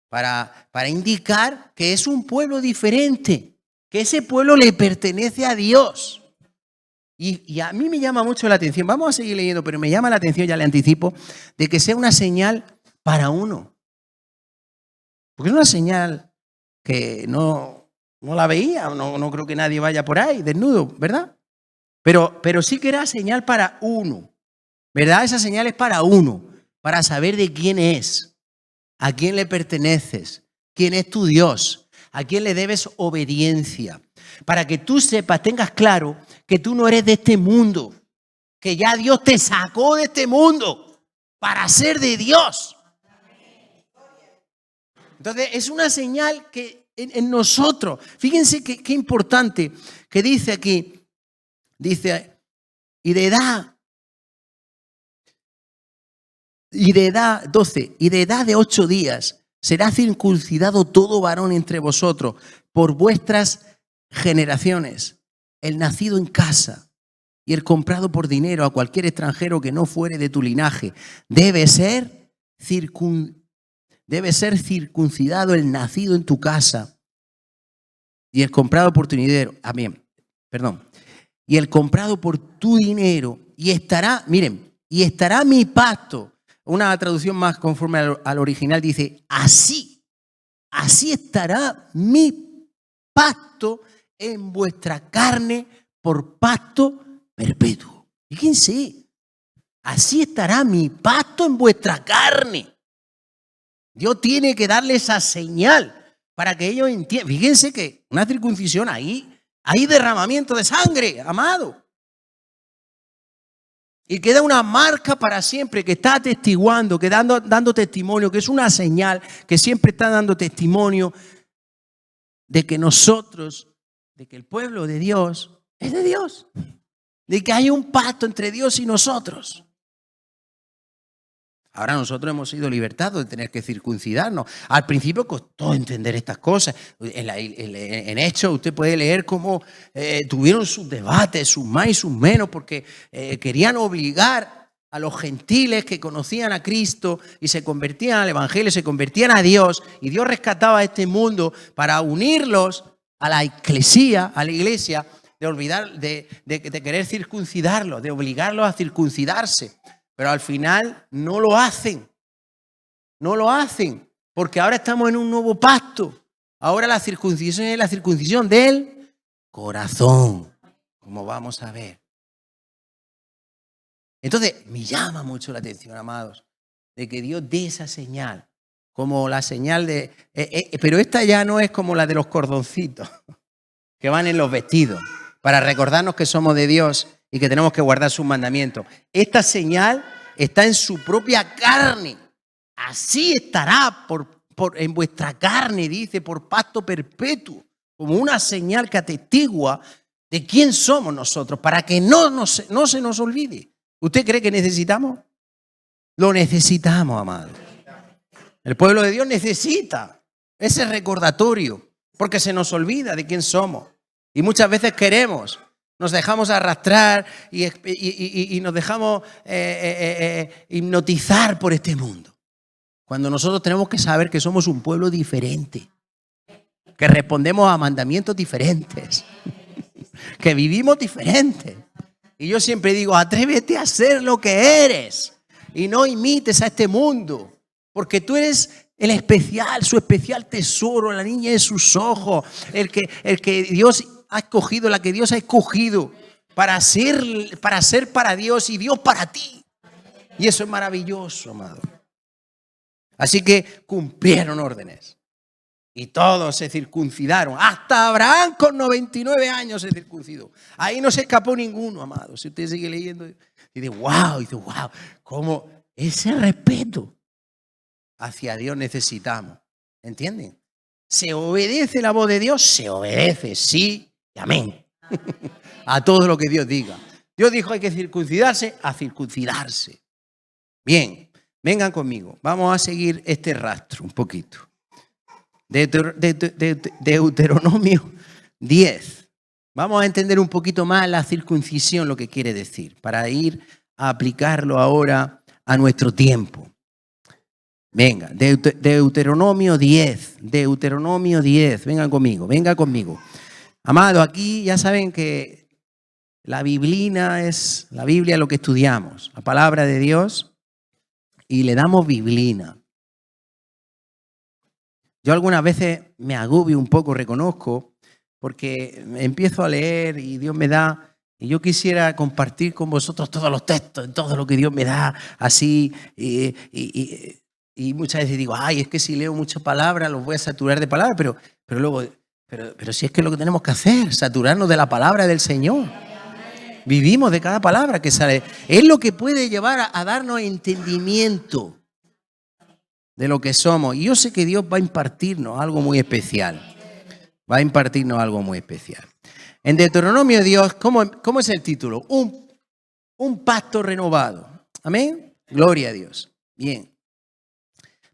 para indicar que es un pueblo diferente, que ese pueblo le pertenece a Dios. Y a mí me llama mucho la atención, vamos a seguir leyendo, pero me llama la atención, ya le anticipo, de que sea una señal para uno. Porque es una señal que no la veía, no creo que nadie vaya por ahí desnudo, ¿verdad? Pero sí que era señal para uno, ¿verdad? Esa señal es para uno, para saber de quién es, a quién le perteneces, quién es tu Dios, a quién le debes obediencia, para que tú sepas, tengas claro que tú no eres de este mundo, que ya Dios te sacó de este mundo para ser de Dios. Entonces es una señal que en nosotros, fíjense qué importante que dice aquí, dice, y de edad 12, y de edad de 8 días será circuncidado todo varón entre vosotros por vuestras generaciones, el nacido en casa y el comprado por dinero a cualquier extranjero que no fuere de tu linaje, debe ser circuncidado el nacido en tu casa y el comprado por tu dinero. Amén. Perdón. y el comprado por tu dinero, y estará, miren, y estará mi pacto. Una traducción más conforme al original dice, así estará mi pacto en vuestra carne por pacto perpetuo. Fíjense, así estará mi pacto en vuestra carne. Dios tiene que darle esa señal para que ellos entiendan. Fíjense que una circuncisión ahí, hay derramamiento de sangre, amado. Y queda una marca para siempre que está atestiguando, que dando testimonio, que es una señal que siempre está dando testimonio de que nosotros, de que el pueblo de Dios es de Dios, de que hay un pacto entre Dios y nosotros. Ahora nosotros hemos sido libertados de tener que circuncidarnos. Al principio costó entender estas cosas. En Hechos usted puede leer cómo tuvieron sus debates, sus más y sus menos, porque querían obligar a los gentiles que conocían a Cristo y se convertían al Evangelio, se convertían a Dios, y Dios rescataba a este mundo para unirlos a la iglesia, de querer circuncidarlos, de obligarlos a circuncidarse. Pero al final no lo hacen. No lo hacen. Porque ahora estamos en un nuevo pacto. Ahora la circuncisión es la circuncisión del corazón. Como vamos a ver. Entonces, me llama mucho la atención, amados, de que Dios dé esa señal. Como la señal de... pero esta ya no es como la de los cordoncitos que van en los vestidos para recordarnos que somos de Dios y que tenemos que guardar sus mandamientos. Esta señal está en su propia carne. Así estará en vuestra carne, dice, por pacto perpetuo, como una señal que atestigua de quién somos nosotros, para que no se nos olvide. ¿Usted cree que necesitamos? Lo necesitamos, amado. El pueblo de Dios necesita ese recordatorio, porque se nos olvida de quién somos. Y muchas veces nos dejamos arrastrar y nos dejamos hipnotizar por este mundo. Cuando nosotros tenemos que saber que somos un pueblo diferente, que respondemos a mandamientos diferentes, que vivimos diferentes. Y yo siempre digo, atrévete a ser lo que eres y no imites a este mundo, porque tú eres el especial, su especial tesoro, la niña de sus ojos, el que Dios ha escogido, la que Dios ha escogido para ser para Dios y Dios para ti. Y eso es maravilloso, amado. Así que cumplieron órdenes y todos se circuncidaron. Hasta Abraham con 99 años se circuncidó. Ahí no se escapó ninguno, amado. Si usted sigue leyendo, dice, wow, cómo ese respeto hacia Dios necesitamos. ¿Entienden? ¿Se obedece la voz de Dios? Se obedece, sí y amén. A todo lo que Dios diga. Dios dijo hay que circuncidarse, a circuncidarse. Bien, vengan conmigo. Vamos a seguir este rastro un poquito. Deuteronomio 10. Vamos a entender un poquito más la circuncisión, lo que quiere decir, para ir a aplicarlo ahora a nuestro tiempo. Venga, Deuteronomio 10. Deuteronomio 10. Vengan conmigo, venga conmigo. Amado, aquí ya saben que la Biblia es lo que estudiamos, la palabra de Dios, y le damos biblina. Yo algunas veces me agobio un poco, reconozco, porque empiezo a leer y Dios me da, y yo quisiera compartir con vosotros todos los textos, todo lo que Dios me da, así, y muchas veces digo, ay, es que si leo muchas palabras los voy a saturar de palabras, pero luego, pero si es que es lo que tenemos que hacer, saturarnos de la palabra del Señor. Vivimos de cada palabra que sale. Es lo que puede llevar a darnos entendimiento de lo que somos. Y yo sé que Dios va a impartirnos algo muy especial. Va a impartirnos algo muy especial. En Deuteronomio Dios, ¿cómo es el título? Un pacto renovado. Amén. Gloria a Dios. Bien.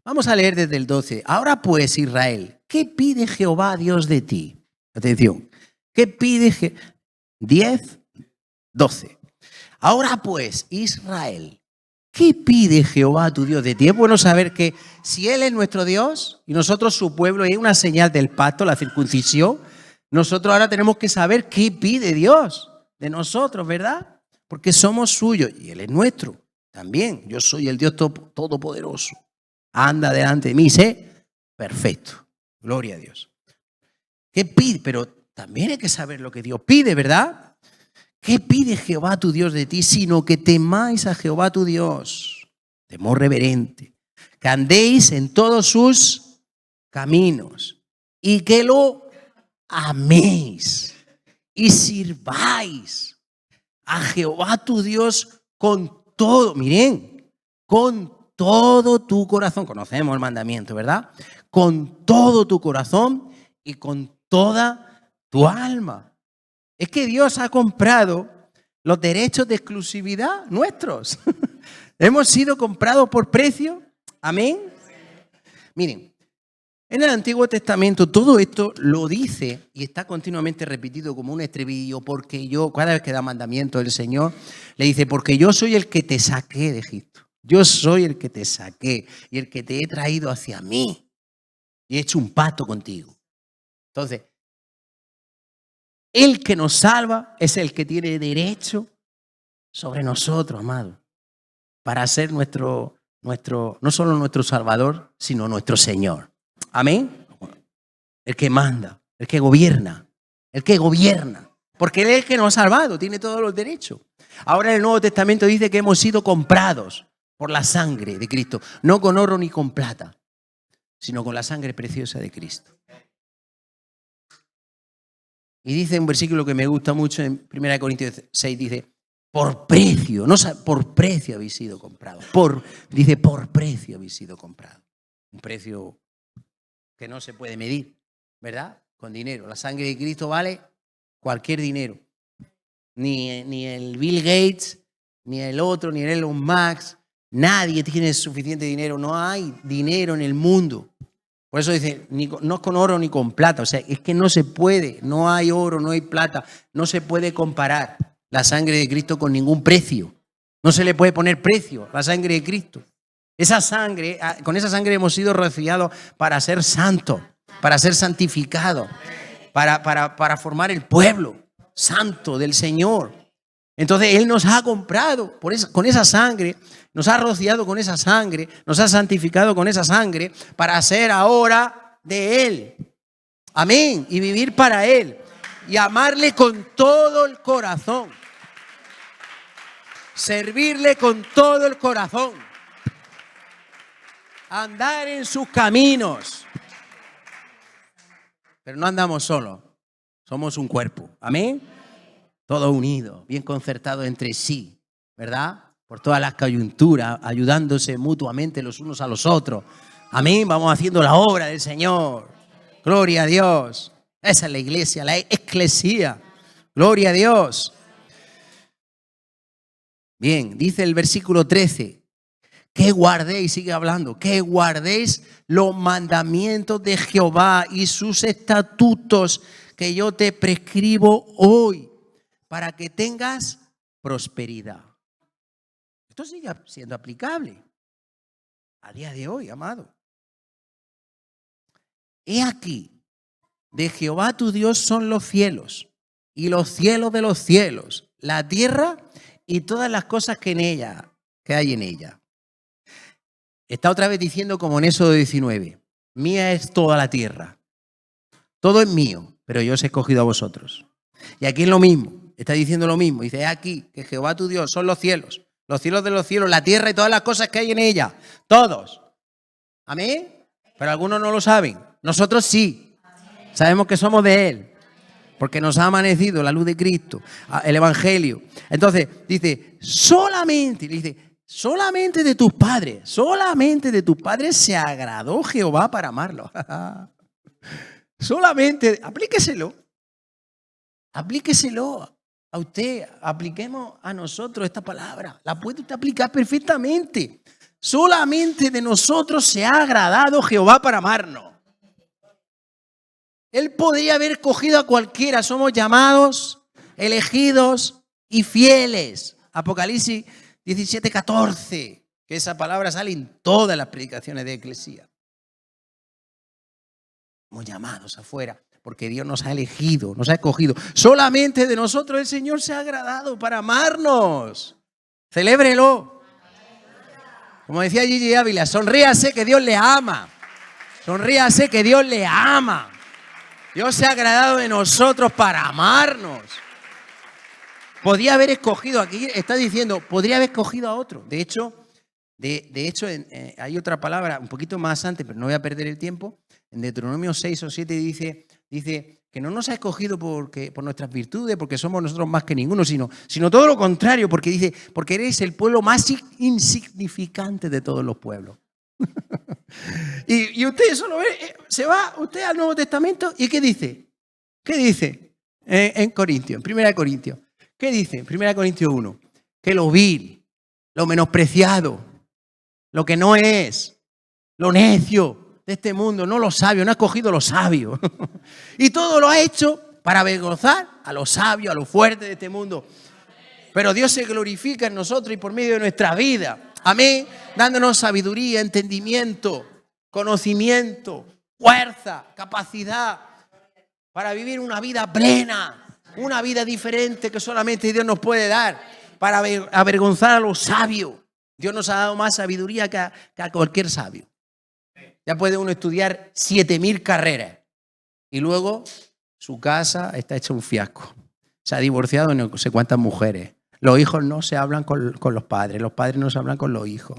Vamos a leer desde el 12. Ahora pues, Israel, ¿qué pide Jehová Dios de ti? Atención. ¿Qué pide 10, 12. Ahora pues, Israel, ¿qué pide Jehová tu Dios de ti? Es bueno saber que si Él es nuestro Dios y nosotros su pueblo, y es una señal del pacto, la circuncisión, nosotros ahora tenemos que saber qué pide Dios. de nosotros, ¿verdad? Porque somos suyos y Él es nuestro también. Yo soy el Dios todopoderoso. Anda delante de mí, sé perfecto. Gloria a Dios. ¿Qué pide? Pero también hay que saber lo que Dios pide, ¿verdad? ¿Qué pide Jehová tu Dios de ti? Sino que temáis a Jehová tu Dios. Temor reverente. Que andéis en todos sus caminos y que lo améis y sirváis a Jehová tu Dios con todo, miren, con todo tu corazón. Conocemos el mandamiento, ¿verdad? Con todo tu corazón y con toda tu alma. Es que Dios ha comprado los derechos de exclusividad nuestros. Hemos sido comprados por precio. Amén. Miren, en el Antiguo Testamento todo esto lo dice y está continuamente repetido como un estribillo, porque yo, cada vez que da mandamiento el Señor, le dice, porque yo soy el que te saqué de Egipto. Yo soy el que te saqué y el que te he traído hacia mí y he hecho un pacto contigo. Entonces, el que nos salva es el que tiene derecho sobre nosotros, amado, para ser nuestro, no solo nuestro Salvador, sino nuestro Señor. Amén. El que manda, el que gobierna, porque Él es el que nos ha salvado, tiene todos los derechos. Ahora en el Nuevo Testamento dice que hemos sido comprados por la sangre de Cristo, no con oro ni con plata, sino con la sangre preciosa de Cristo. Y dice un versículo que me gusta mucho en 1 Corintios 6, dice, por precio, no por precio habéis sido comprados. Dice, por precio habéis sido comprados. Un precio que no se puede medir, ¿verdad? Con dinero. La sangre de Cristo vale cualquier dinero. Ni el Bill Gates, ni el otro, ni el Elon Musk. Nadie tiene suficiente dinero. No hay dinero en el mundo. Por eso dice, no es con oro ni con plata. O sea, es que no se puede. No hay oro, no hay plata. No se puede comparar la sangre de Cristo con ningún precio. No se le puede poner precio a la sangre de Cristo. Esa sangre, con esa sangre hemos sido rociados para ser santos, para ser santificados, para formar el pueblo santo del Señor. Entonces Él nos ha comprado con esa sangre, nos ha rociado con esa sangre, nos ha santificado con esa sangre para ser ahora de Él. Amén. Y vivir para Él y amarle con todo el corazón. Servirle con todo el corazón. Andar en sus caminos. Pero no andamos solos. Somos un cuerpo. Amén. Todo unido, bien concertado entre sí, ¿verdad? Por todas las coyunturas, ayudándose mutuamente los unos a los otros. Amén. Vamos haciendo la obra del Señor. Gloria a Dios. Esa es la iglesia, la eclesía. Gloria a Dios. Bien, dice el versículo 13. Que guardéis, sigue hablando, que guardéis los mandamientos de Jehová y sus estatutos que yo te prescribo hoy, para que tengas prosperidad. Esto sigue siendo aplicable a día de hoy, amado. He aquí, de Jehová tu Dios son los cielos y los cielos de los cielos, la tierra y todas las cosas que hay en ella. Está otra vez diciendo como en Éxodo 19, mía es toda la tierra, todo es mío, pero yo os he escogido a vosotros. Y aquí es lo mismo, está diciendo lo mismo, dice aquí que Jehová tu Dios son los cielos de los cielos, la tierra y todas las cosas que hay en ella, todos. Amén. Pero algunos no lo saben, nosotros sí, sabemos que somos de Él, porque nos ha amanecido la luz de Cristo, el Evangelio. Entonces dice, solamente de tus padres se agradó Jehová para amarlo. Solamente, aplíqueselo a usted, apliquemos a nosotros esta palabra. La puede usted aplicar perfectamente. Solamente de nosotros se ha agradado Jehová para amarnos. Él podría haber cogido a cualquiera. Somos llamados, elegidos y fieles. Apocalipsis 17:14, que esa palabra sale en todas las predicaciones de Eclesía. Somos llamados afuera, porque Dios nos ha elegido, nos ha escogido. Solamente de nosotros el Señor se ha agradado para amarnos. Celébrelo. Como decía Gigi Ávila, sonríase que Dios le ama. Sonríase que Dios le ama. Dios se ha agradado de nosotros para amarnos. Podría haber escogido, aquí está diciendo, podría haber escogido a otro. De hecho, hay otra palabra un poquito más antes, pero no voy a perder el tiempo. En Deuteronomio 6 o 7 dice que no nos ha escogido por nuestras virtudes, porque somos nosotros más que ninguno, sino todo lo contrario, porque dice, porque eres el pueblo más insignificante de todos los pueblos. y usted solo ve, se va usted al Nuevo Testamento y ¿qué dice? ¿Qué dice en Corintios, en 1 Corintios? ¿Qué dice en 1 Corintios 1? Que lo vil, lo menospreciado, lo que no es, lo necio de este mundo, no lo sabio, no ha escogido lo sabio. Y todo lo ha hecho para avergonzar a los sabios, a los fuertes de este mundo. Pero Dios se glorifica en nosotros y por medio de nuestra vida. Amén. Dándonos sabiduría, entendimiento, conocimiento, fuerza, capacidad para vivir una vida plena, una vida diferente que solamente Dios nos puede dar, para avergonzar a los sabios. Dios nos ha dado más sabiduría que a cualquier sabio. Ya puede uno estudiar 7.000 carreras y luego su casa está hecha un fiasco. Se ha divorciado de no sé cuántas mujeres. Los hijos no se hablan con los padres no se hablan con los hijos.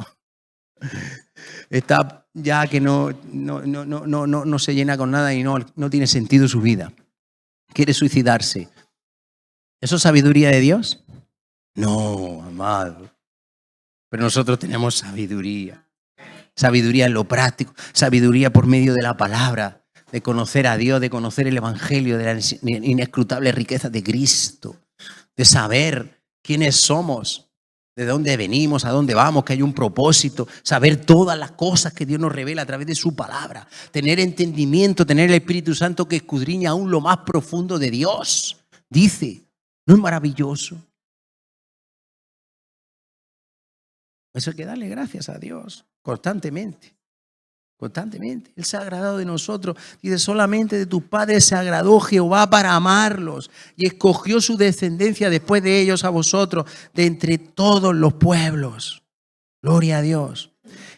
Está ya que no se llena con nada y no tiene sentido su vida. Quiere suicidarse. ¿Eso es sabiduría de Dios? No, amado. Pero nosotros tenemos sabiduría. Sabiduría en lo práctico, sabiduría por medio de la palabra, de conocer a Dios, de conocer el Evangelio, de las inescrutables riquezas de Cristo, de saber quiénes somos, de dónde venimos, a dónde vamos, que hay un propósito, saber todas las cosas que Dios nos revela a través de su palabra, tener entendimiento, tener el Espíritu Santo que escudriña aún lo más profundo de Dios. Dice, ¿no es maravilloso? Eso hay que darle gracias a Dios constantemente. Constantemente. Él se ha agradado de nosotros. Dice, solamente de tus padres se agradó Jehová para amarlos y escogió su descendencia después de ellos a vosotros de entre todos los pueblos. Gloria a Dios.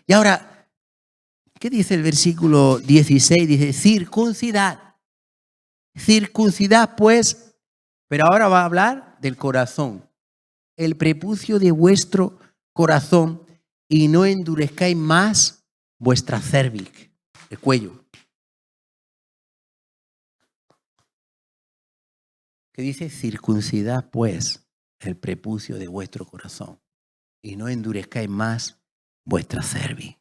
Y ahora, ¿qué dice el versículo 16? Dice, circuncidad. Circuncidad pues, pero ahora va a hablar del corazón. El prepucio de vuestro corazón y no endurezcáis más vuestra cerviz, el cuello. ¿Qué dice? Circuncidad pues el prepucio de vuestro corazón y no endurezcáis más vuestra cerviz.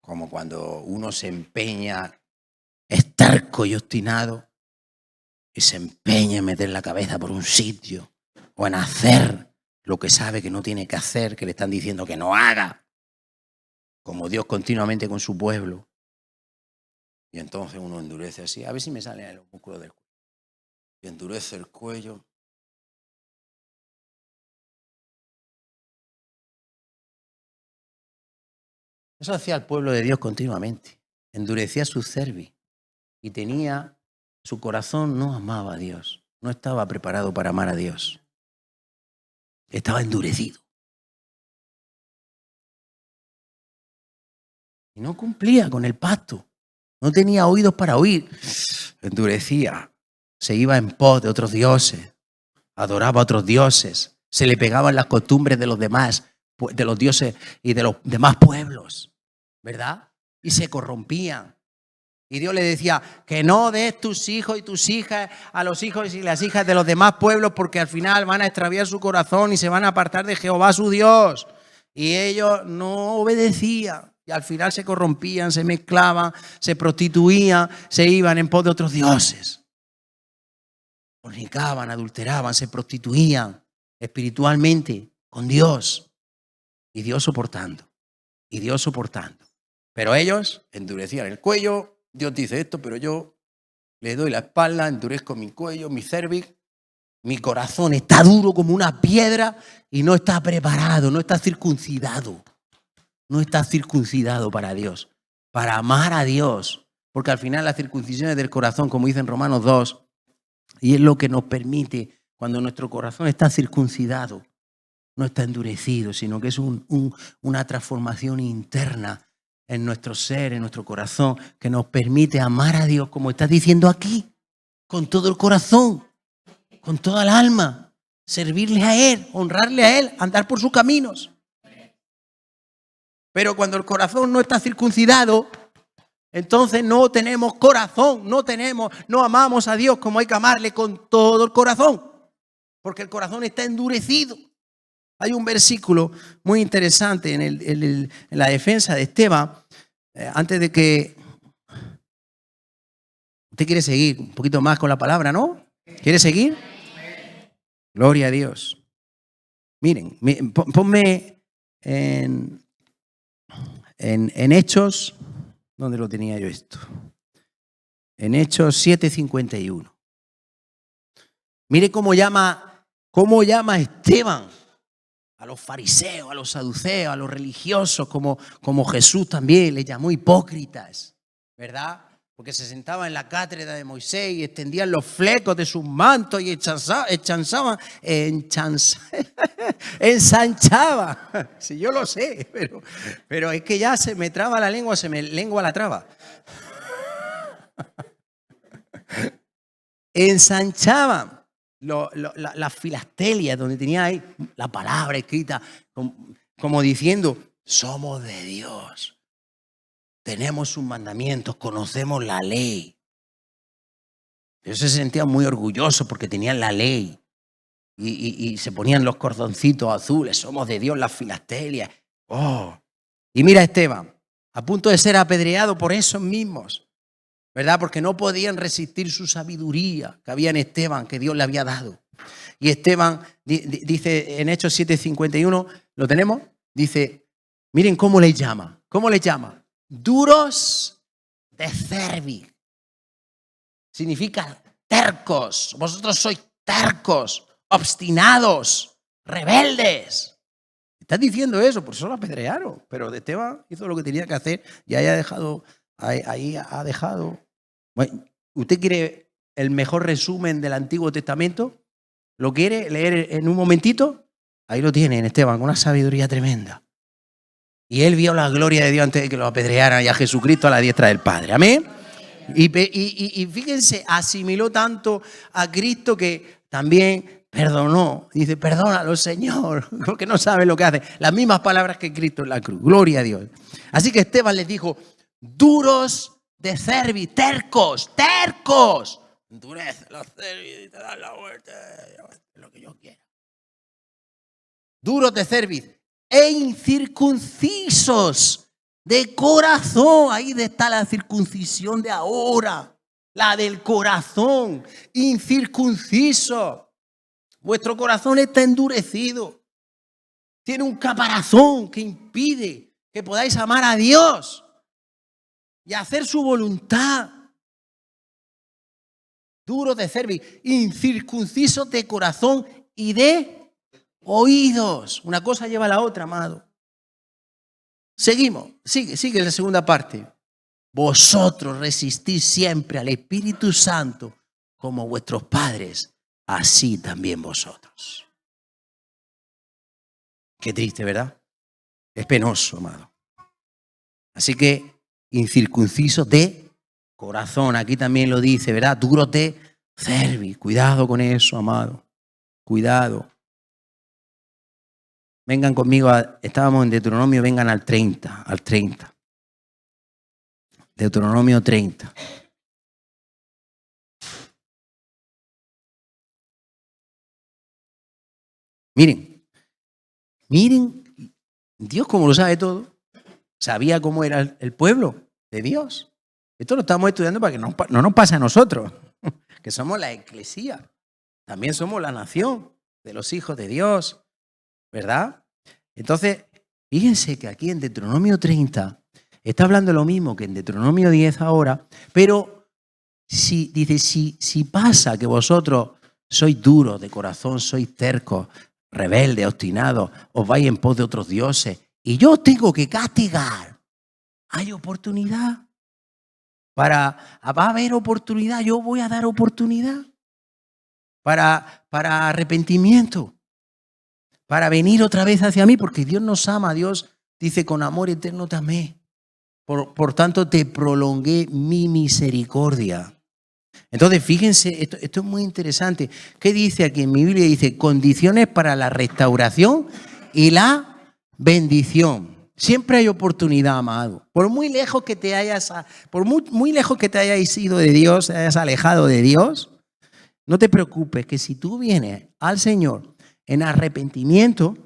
Como cuando uno se empeña, es terco y obstinado y se empeña en meter la cabeza por un sitio o en hacer lo que sabe que no tiene que hacer, que le están diciendo que no haga, como Dios continuamente con su pueblo. Y entonces uno endurece así, a ver si me salen los músculos del cuello. Y endurece el cuello. Eso hacía el pueblo de Dios continuamente. Endurecía su cerviz y tenía, su corazón no amaba a Dios, no estaba preparado para amar a Dios. Estaba endurecido. Y no cumplía con el pacto. No tenía oídos para oír. Endurecía. Se iba en pos de otros dioses. Adoraba a otros dioses. Se le pegaban las costumbres de los demás, de los dioses y de los demás pueblos. ¿Verdad? Y se corrompían. Y Dios le decía que no des tus hijos y tus hijas a los hijos y las hijas de los demás pueblos porque al final van a extraviar su corazón y se van a apartar de Jehová su Dios. Y ellos no obedecían y al final se corrompían, se mezclaban, se prostituían, se iban en pos de otros dioses. Fornicaban, adulteraban, se prostituían espiritualmente con Dios. Y Dios soportando. Y Dios soportando. Pero ellos endurecían el cuello. Dios dice esto, pero yo le doy la espalda, endurezco mi cuello, mi cerviz, mi corazón está duro como una piedra y no está preparado, no está circuncidado. No está circuncidado para Dios. para amar a Dios. Porque al final la circuncisión es del corazón, como dice en Romanos 2, y es lo que nos permite, cuando nuestro corazón está circuncidado, no está endurecido, sino que es una transformación interna en nuestro ser, en nuestro corazón, que nos permite amar a Dios, como está diciendo aquí, con todo el corazón, con toda el alma, servirle a Él, honrarle a Él, andar por sus caminos. Pero cuando el corazón no está circuncidado, entonces no tenemos corazón, no amamos a Dios como hay que amarle con todo el corazón, porque el corazón está endurecido. Hay un versículo muy interesante en la defensa de Esteban, antes de que... Usted quiere seguir un poquito más con la palabra, ¿no? ¿Quiere seguir? Gloria a Dios. Miren, ponme en Hechos, ¿dónde lo tenía yo esto? En Hechos 7:51. Mire cómo llama Esteban a los fariseos, a los saduceos, a los religiosos, como Jesús también les llamó hipócritas, ¿verdad? Porque se sentaban en la cátedra de Moisés y extendían los flecos de sus mantos y ensanchaban. Si yo lo sé, pero es que ya se me traba la lengua, se me lengua la traba. Ensanchaban las filastelias donde tenía ahí la palabra escrita, como diciendo, somos de Dios. Tenemos sus mandamientos, conocemos la ley. Ellos se sentían muy orgullosos porque tenían la ley. Y se ponían los cordoncitos azules. Somos de Dios, las filastelias. Oh. Y mira a Esteban, a punto de ser apedreado por esos mismos, ¿verdad? Porque no podían resistir su sabiduría que había en Esteban, que Dios le había dado. Y Esteban dice en Hechos 7:51, ¿lo tenemos? Dice, miren cómo le llama. ¿Cómo le llama? Duros de cerviz. Significa tercos. Vosotros sois tercos, obstinados, rebeldes. Está diciendo eso, por eso lo apedrearon. Pero Esteban hizo lo que tenía que hacer y ahí ha dejado. Bueno, ¿usted quiere el mejor resumen del Antiguo Testamento? ¿Lo quiere leer en un momentito? Ahí lo tiene en Esteban, con una sabiduría tremenda. Y él vio la gloria de Dios antes de que lo apedrearan y a Jesucristo a la diestra del Padre. Amén. Y fíjense, asimiló tanto a Cristo que también perdonó. Dice, perdónalo, Señor, porque no sabe lo que hace. Las mismas palabras que Cristo en la cruz. Gloria a Dios. Así que Esteban les dijo, duros de cerviz, tercos. Endurece los cerviz y te dan la vuelta. Lo que yo quiera. Duros de cerviz e incircuncisos de corazón. Ahí está la circuncisión de ahora, la del corazón, incircunciso. Vuestro corazón está endurecido. Tiene un caparazón que impide que podáis amar a Dios y hacer su voluntad. Duros de cerviz, incircuncisos de corazón y de oídos. Una cosa lleva a la otra, amado. Seguimos, sigue la segunda parte. Vosotros resistís siempre al Espíritu Santo como vuestros padres, así también vosotros. Qué triste, ¿verdad? Es penoso, amado. Así que incircuncisos de corazón, aquí también lo dice, ¿verdad? Duros de cerviz. Cuidado con eso, amado. Cuidado. Vengan conmigo, estábamos en Deuteronomio, vengan al 30. Deuteronomio 30. Miren, Dios como lo sabe todo, sabía cómo era el pueblo de Dios. Esto lo estamos estudiando para que no nos pase a nosotros, que somos la eclesía, también somos la nación de los hijos de Dios. ¿Verdad? Entonces, fíjense que aquí en Deuteronomio 30 está hablando lo mismo que en Deuteronomio 10 ahora, pero dice, si pasa que vosotros sois duros de corazón, sois tercos, rebeldes, obstinados, os vais en pos de otros dioses, y yo os tengo que castigar, hay oportunidad. Va a haber oportunidad, yo voy a dar oportunidad para arrepentimiento, para venir otra vez hacia mí, porque Dios nos ama. Dios dice, con amor eterno te amé. Por tanto, te prolongué mi misericordia. Entonces, fíjense, esto es muy interesante. ¿Qué dice aquí en mi Biblia? Dice, condiciones para la restauración y la bendición. Siempre hay oportunidad, amado. Por muy lejos que te hayas ido de Dios, te hayas alejado de Dios, no te preocupes, que si tú vienes al Señor en arrepentimiento,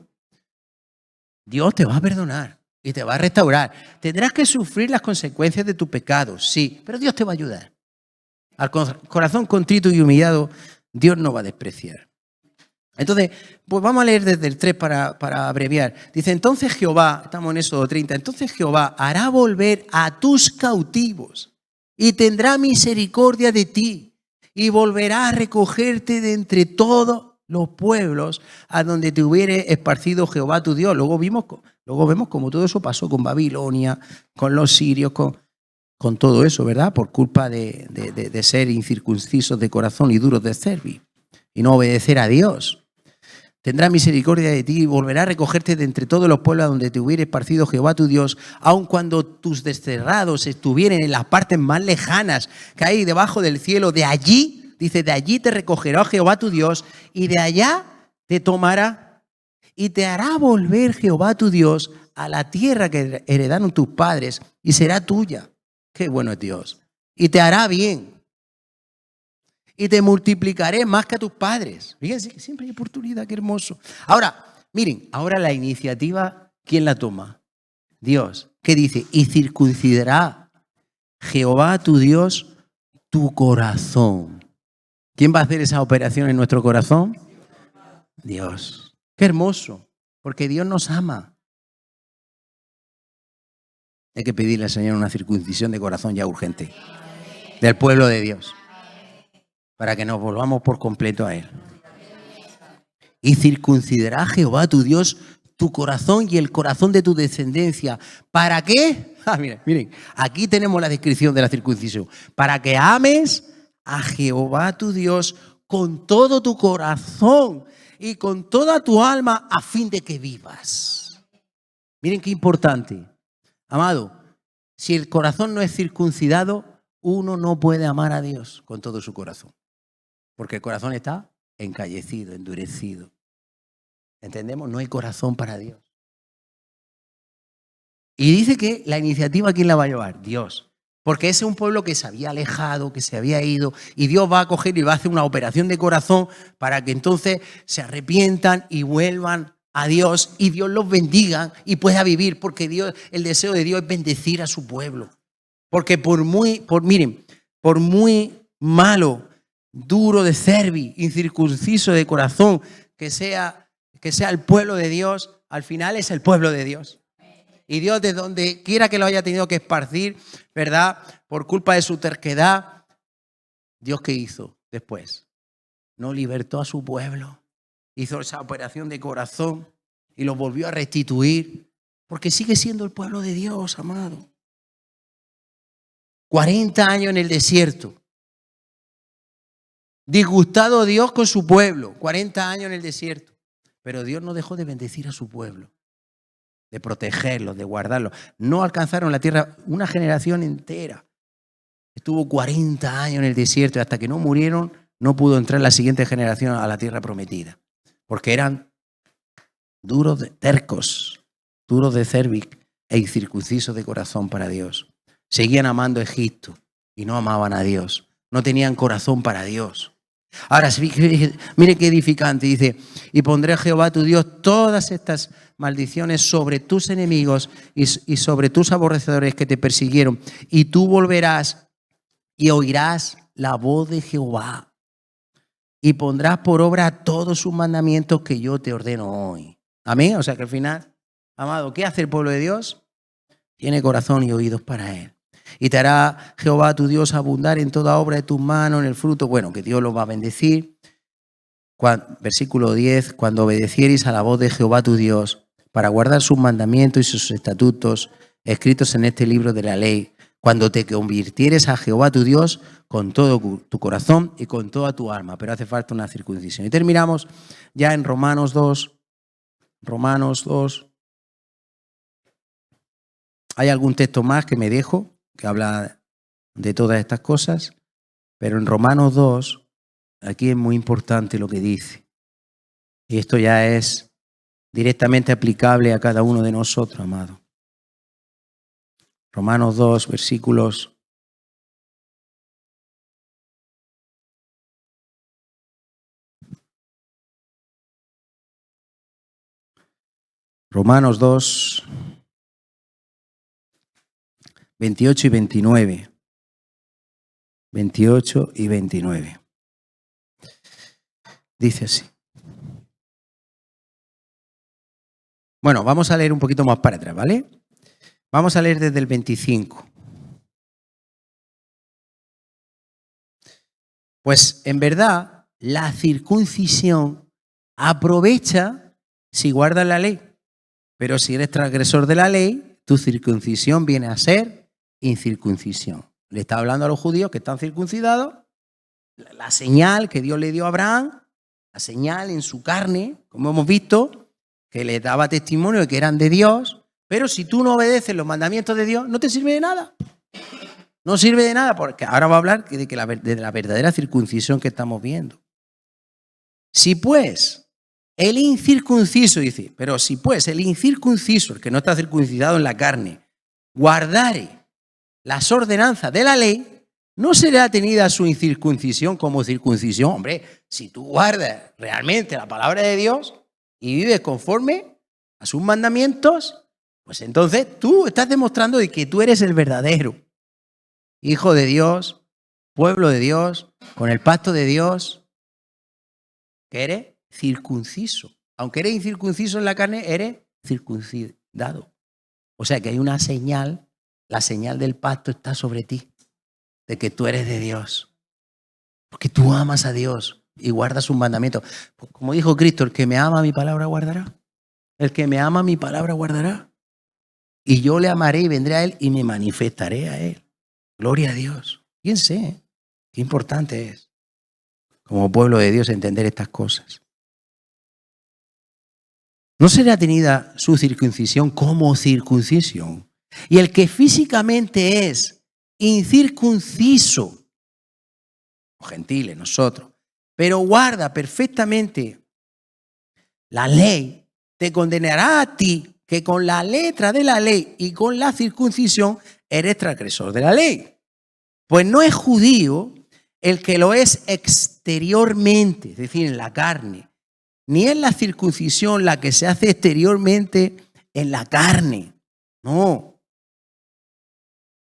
Dios te va a perdonar y te va a restaurar. Tendrás que sufrir las consecuencias de tu pecado, sí, pero Dios te va a ayudar. Al corazón contrito y humillado, Dios no va a despreciar. Entonces, pues vamos a leer desde el 3 para abreviar. Dice, entonces Jehová, estamos en Éxodo 30, entonces Jehová hará volver a tus cautivos y tendrá misericordia de ti y volverá a recogerte de entre todos los pueblos a donde te hubiere esparcido Jehová tu Dios. Luego vemos cómo todo eso pasó con Babilonia, con los sirios, con todo eso, ¿verdad? Por culpa de ser incircuncisos de corazón y duros de cerviz y no obedecer a Dios. Tendrá misericordia de ti y volverá a recogerte de entre todos los pueblos a donde te hubiere esparcido Jehová tu Dios, aun cuando tus desterrados estuvieren en las partes más lejanas que hay debajo del cielo. De allí, dice, de allí te recogerá Jehová tu Dios y de allá te tomará y te hará volver Jehová tu Dios a la tierra que heredaron tus padres y será tuya. Qué bueno es Dios. Y te hará bien. Y te multiplicaré más que a tus padres. Fíjense que siempre hay oportunidad, qué hermoso. Ahora, miren, ahora la iniciativa, ¿quién la toma? Dios. ¿Qué dice? Y circuncidará Jehová tu Dios tu corazón. ¿Quién va a hacer esa operación en nuestro corazón? Dios. Qué hermoso, porque Dios nos ama. Hay que pedirle al Señor una circuncisión de corazón ya urgente del pueblo de Dios, para que nos volvamos por completo a Él. Y circuncidará Jehová tu Dios tu corazón y el corazón de tu descendencia. ¿Para qué? Miren, aquí tenemos la descripción de la circuncisión. Para que ames a Jehová tu Dios con todo tu corazón y con toda tu alma a fin de que vivas. Miren qué importante. Amado, si el corazón no es circuncidado, uno no puede amar a Dios con todo su corazón. Porque el corazón está encallecido, endurecido. ¿Entendemos? No hay corazón para Dios. Y dice que la iniciativa, ¿quién la va a llevar? Dios. Porque ese es un pueblo que se había alejado, que se había ido, y Dios va a coger y va a hacer una operación de corazón para que entonces se arrepientan y vuelvan a Dios y Dios los bendiga y pueda vivir, porque Dios, el deseo de Dios es bendecir a su pueblo. Porque por muy malo, duro de cerviz, incircunciso de corazón, que sea el pueblo de Dios, al final es el pueblo de Dios. Y Dios, de donde quiera que lo haya tenido que esparcir, ¿verdad? Por culpa de su terquedad, ¿Dios qué hizo después? No libertó a su pueblo. Hizo esa operación de corazón y lo volvió a restituir, porque sigue siendo el pueblo de Dios, amado. 40 años en el desierto. Disgustado Dios con su pueblo, 40 años en el desierto. Pero Dios no dejó de bendecir a su pueblo, de protegerlos, de guardarlos. No alcanzaron la tierra una generación entera. Estuvo 40 años en el desierto y hasta que no murieron no pudo entrar la siguiente generación a la tierra prometida. Porque eran duros de tercos, duros de cerviz e incircuncisos de corazón para Dios. Seguían amando a Egipto y no amaban a Dios. No tenían corazón para Dios. Ahora, mire qué edificante, dice, y pondré a Jehová tu Dios todas estas maldiciones sobre tus enemigos y sobre tus aborrecedores que te persiguieron, y tú volverás y oirás la voz de Jehová y pondrás por obra todos sus mandamientos que yo te ordeno hoy. Amén. O sea que al final, amado, ¿qué hace el pueblo de Dios? Tiene corazón y oídos para Él. Y te hará Jehová tu Dios abundar en toda obra de tus manos, en el fruto. Bueno, que Dios lo va a bendecir. Versículo 10. Cuando obedeciereis a la voz de Jehová tu Dios para guardar sus mandamientos y sus estatutos escritos en este libro de la ley, cuando te convirtieres a Jehová tu Dios con todo tu corazón y con toda tu alma. Pero hace falta una circuncisión. Y terminamos ya en Romanos 2. Romanos 2. Hay algún texto más que me dejo, que habla de todas estas cosas, pero en Romanos 2, aquí es muy importante lo que dice. Y esto ya es directamente aplicable a cada uno de nosotros, amado. Romanos 2, versículos 28 y 29. 28 y 29. Dice así. Bueno, vamos a leer un poquito más para atrás, ¿vale? Vamos a leer desde el 25. Pues en verdad, la circuncisión aprovecha si guardas la ley. Pero si eres transgresor de la ley, tu circuncisión viene a ser incircuncisión. Le está hablando a los judíos que están circuncidados, la señal que Dios le dio a Abraham, la señal en su carne, como hemos visto, que le daba testimonio de que eran de Dios, pero si tú no obedeces los mandamientos de Dios, no te sirve de nada. No sirve de nada, porque ahora va a hablar de la verdadera circuncisión que estamos viendo. Si pues el incircunciso, dice, pero si pues el incircunciso, el que no está circuncidado en la carne, guardare las ordenanzas de la ley, ¿no será tenida su incircuncisión como circuncisión? Hombre, si tú guardas realmente la palabra de Dios y vives conforme a sus mandamientos, pues entonces tú estás demostrando de que tú eres el verdadero hijo de Dios, pueblo de Dios, con el pacto de Dios, que eres circunciso. Aunque eres incircunciso en la carne, eres circuncidado. O sea que hay una señal, la señal del pacto está sobre ti, de que tú eres de Dios. Porque tú amas a Dios y guardas sus mandamientos. Pues como dijo Cristo, el que me ama mi palabra guardará. El que me ama mi palabra guardará. Y yo le amaré y vendré a él y me manifestaré a él. Gloria a Dios. Fíjense, qué importante es, como pueblo de Dios, entender estas cosas. No será tenida su circuncisión como circuncisión. Y el que físicamente es incircunciso, gentiles, nosotros, pero guarda perfectamente la ley, te condenará a ti que con la letra de la ley y con la circuncisión eres transgresor de la ley. Pues no es judío el que lo es exteriormente, es decir, en la carne, ni es la circuncisión la que se hace exteriormente en la carne, no,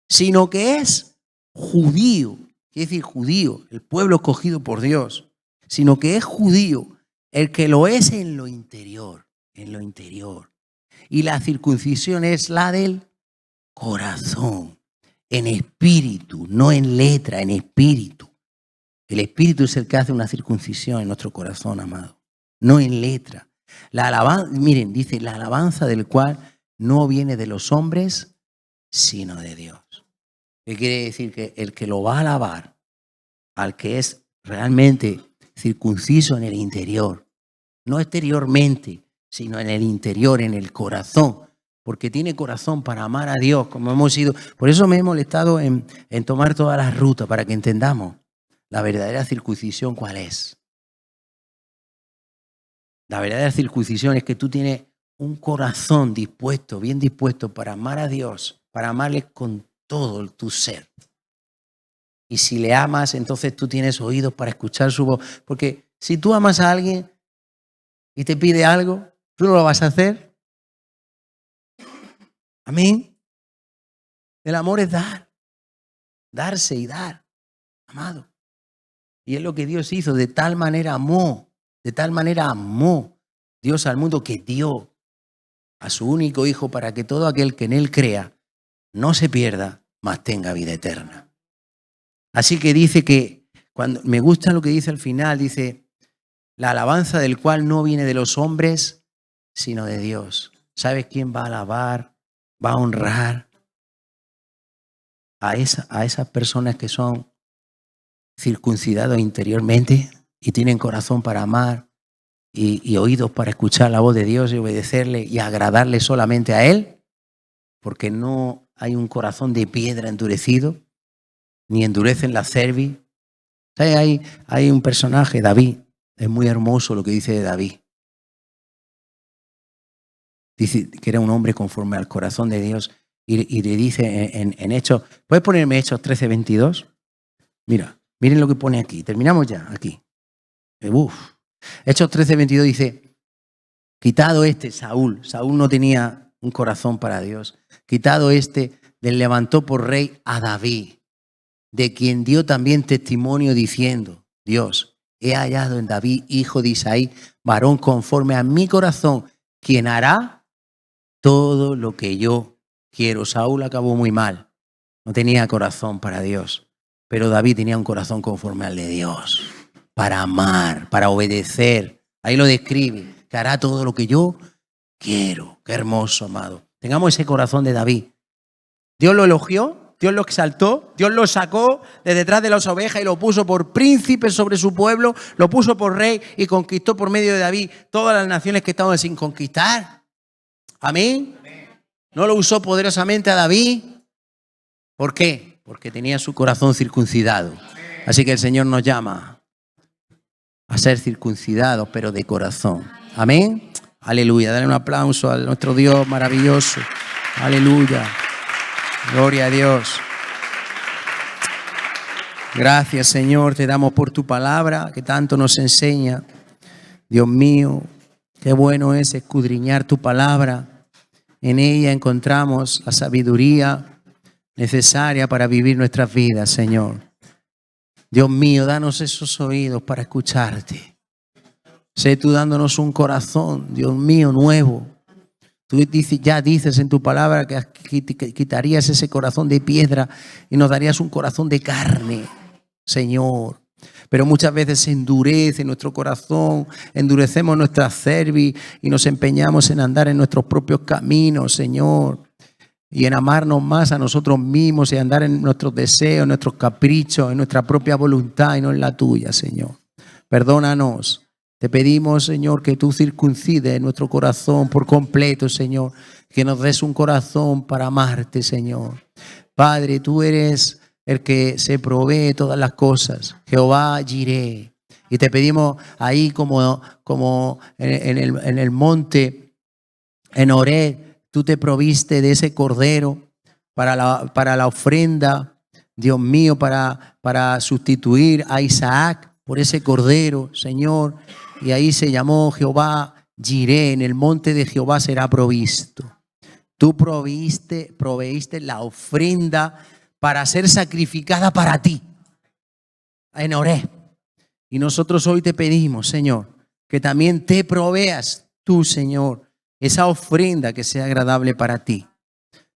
sino que es judío, quiere decir judío, el pueblo escogido por Dios, sino que es judío el que lo es en lo interior, en lo interior. Y la circuncisión es la del corazón, en espíritu, no en letra, en espíritu. El espíritu es el que hace una circuncisión en nuestro corazón, amado, no en letra. La alabanza, miren, dice, la alabanza del cual no viene de los hombres, sino de Dios. ¿Qué quiere decir? Que el que lo va a alabar, al que es realmente circunciso en el interior, no exteriormente, sino en el interior, en el corazón, porque tiene corazón para amar a Dios, como hemos sido. Por eso me he molestado en tomar todas las rutas, para que entendamos la verdadera circuncisión cuál es. La verdadera circuncisión es que tú tienes un corazón dispuesto, bien dispuesto para amar a Dios, para amarle con todo tu ser. Y si le amas, entonces tú tienes oídos para escuchar su voz. Porque si tú amas a alguien y te pide algo, ¿tú no lo vas a hacer? Amén. El amor es dar, darse y dar, amado. Y es lo que Dios hizo, de tal manera amó Dios al mundo que dio a su único Hijo para que todo aquel que en Él crea no se pierda, mas tenga vida eterna. Así que dice que, cuando me gusta lo que dice al final, dice, la alabanza del cual no viene de los hombres, sino de Dios. ¿Sabes quién va a alabar, va a honrar a esas personas que son circuncidados interiormente y tienen corazón para amar y oídos para escuchar la voz de Dios y obedecerle y agradarle solamente a Él, porque no hay un corazón de piedra endurecido, ni endurecen la cerviz. Hay un personaje, David, es muy hermoso lo que dice de David. Dice que era un hombre conforme al corazón de Dios y le dice en Hechos, ¿puedes ponerme Hechos 13:22? Miren lo que pone aquí, terminamos ya aquí. Hechos 13:22 dice, quitado Saúl no tenía un corazón para Dios, quitado le levantó por rey a David, de quien dio también testimonio diciendo, Dios, he hallado en David, hijo de Isaí, varón conforme a mi corazón, quien hará todo lo que yo quiero. Saúl acabó muy mal, no tenía corazón para Dios, pero David tenía un corazón conforme al de Dios, para amar, para obedecer. Ahí lo describe, que hará todo lo que yo quiero. Qué hermoso, amado. Tengamos ese corazón de David. Dios lo elogió, Dios lo exaltó, Dios lo sacó de detrás de las ovejas y lo puso por príncipe sobre su pueblo, lo puso por rey y conquistó por medio de David todas las naciones que estaban sin conquistar. Amén. ¿No lo usó poderosamente a David? ¿Por qué? Porque tenía su corazón circuncidado. Así que el Señor nos llama a ser circuncidados, pero de corazón. Amén. Aleluya. Dale un aplauso a nuestro Dios maravilloso. Aleluya. Gloria a Dios. Gracias, Señor, te damos por tu palabra que tanto nos enseña. Dios mío, qué bueno es escudriñar tu palabra. En ella encontramos la sabiduría necesaria para vivir nuestras vidas, Señor. Dios mío, danos esos oídos para escucharte. Sé tú dándonos un corazón, Dios mío, nuevo. Tú ya dices en tu palabra que quitarías ese corazón de piedra y nos darías un corazón de carne, Señor. Pero muchas veces se endurece nuestro corazón, endurecemos nuestra cerviz y nos empeñamos en andar en nuestros propios caminos, Señor. Y en amarnos más a nosotros mismos y andar en nuestros deseos, en nuestros caprichos, en nuestra propia voluntad y no en la tuya, Señor. Perdónanos. Te pedimos, Señor, que tú circuncides nuestro corazón por completo, Señor. Que nos des un corazón para amarte, Señor. Padre, tú eres el que se provee todas las cosas. Jehová Jireh. Y te pedimos ahí como en el monte, en Horeb, tú te proviste de ese cordero para la ofrenda, Dios mío, para sustituir a Isaac por ese cordero, Señor. Y ahí se llamó Jehová Jireh, en el monte de Jehová será provisto. Tú proveíste la ofrenda para ser sacrificada para ti en Horeb. Y nosotros hoy te pedimos, Señor, que también te proveas tú, Señor, esa ofrenda que sea agradable para ti.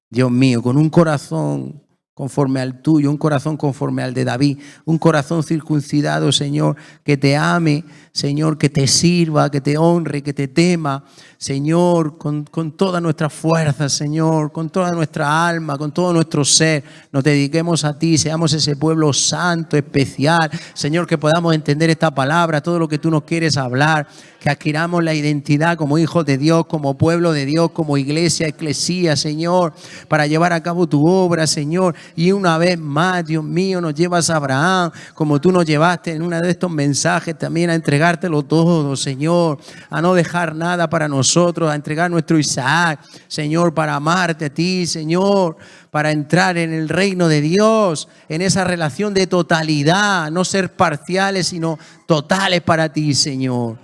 Dios mío, con un corazón conforme al tuyo, un corazón conforme al de David, un corazón circuncidado, Señor, que te ame, Señor, que te sirva, que te honre, que te tema, Señor, con toda nuestra fuerza, Señor, con toda nuestra alma, con todo nuestro ser, nos dediquemos a ti, seamos ese pueblo santo, especial, Señor, que podamos entender esta palabra, todo lo que tú nos quieres hablar, que adquiramos la identidad como hijos de Dios, como pueblo de Dios, como iglesia, eclesía, Señor, para llevar a cabo tu obra, Señor. Y una vez más, Dios mío, nos llevas a Abraham, como tú nos llevaste en uno de estos mensajes también a entregártelo todo, Señor, a no dejar nada para nosotros, a entregar nuestro Isaac, Señor, para amarte a ti, Señor, para entrar en el reino de Dios, en esa relación de totalidad, no ser parciales, sino totales para ti, Señor.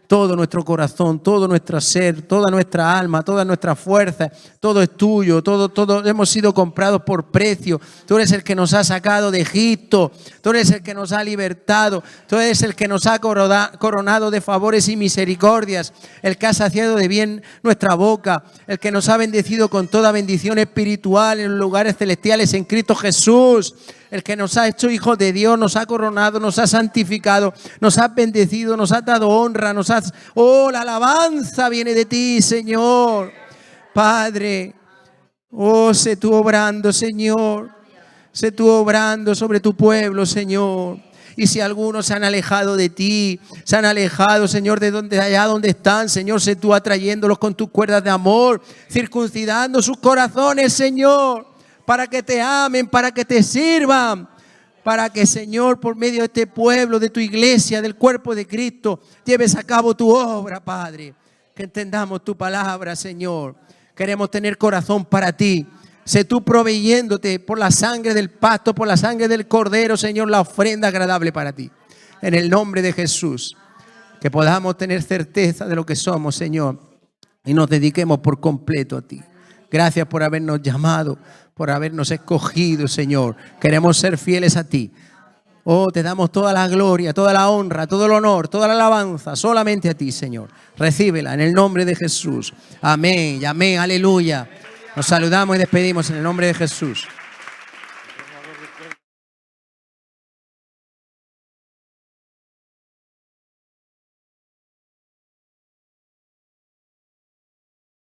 Todo nuestro corazón, todo nuestro ser, toda nuestra alma, toda nuestra fuerza, todo es tuyo, todo hemos sido comprados por precio. Tú eres el que nos ha sacado de Egipto, tú eres el que nos ha libertado, tú eres el que nos ha coronado de favores y misericordias, el que ha saciado de bien nuestra boca, el que nos ha bendecido con toda bendición espiritual en los lugares celestiales en Cristo Jesús. El que nos ha hecho hijos de Dios, nos ha coronado, nos ha santificado, nos ha bendecido, nos ha dado honra, la alabanza viene de ti, Señor. Padre, sé tú obrando, Señor. Sé tú obrando sobre tu pueblo, Señor. Y si algunos se han alejado de ti, se han alejado, Señor, de allá donde están, Señor, sé tú atrayéndolos con tus cuerdas de amor, circuncidando sus corazones, Señor, para que te amen, para que te sirvan, para que, Señor, por medio de este pueblo, de tu iglesia, del cuerpo de Cristo, lleves a cabo tu obra, Padre. Que entendamos tu palabra, Señor. Queremos tener corazón para ti. Sé tú proveyéndote por la sangre del pacto, por la sangre del Cordero, Señor, la ofrenda agradable para ti. En el nombre de Jesús, que podamos tener certeza de lo que somos, Señor, y nos dediquemos por completo a ti. Gracias por habernos llamado, por habernos escogido, Señor. Queremos ser fieles a ti. Oh, te damos toda la gloria, toda la honra, todo el honor, toda la alabanza, solamente a ti, Señor. Recíbela en el nombre de Jesús. Amén, amén, aleluya. Nos saludamos y despedimos en el nombre de Jesús.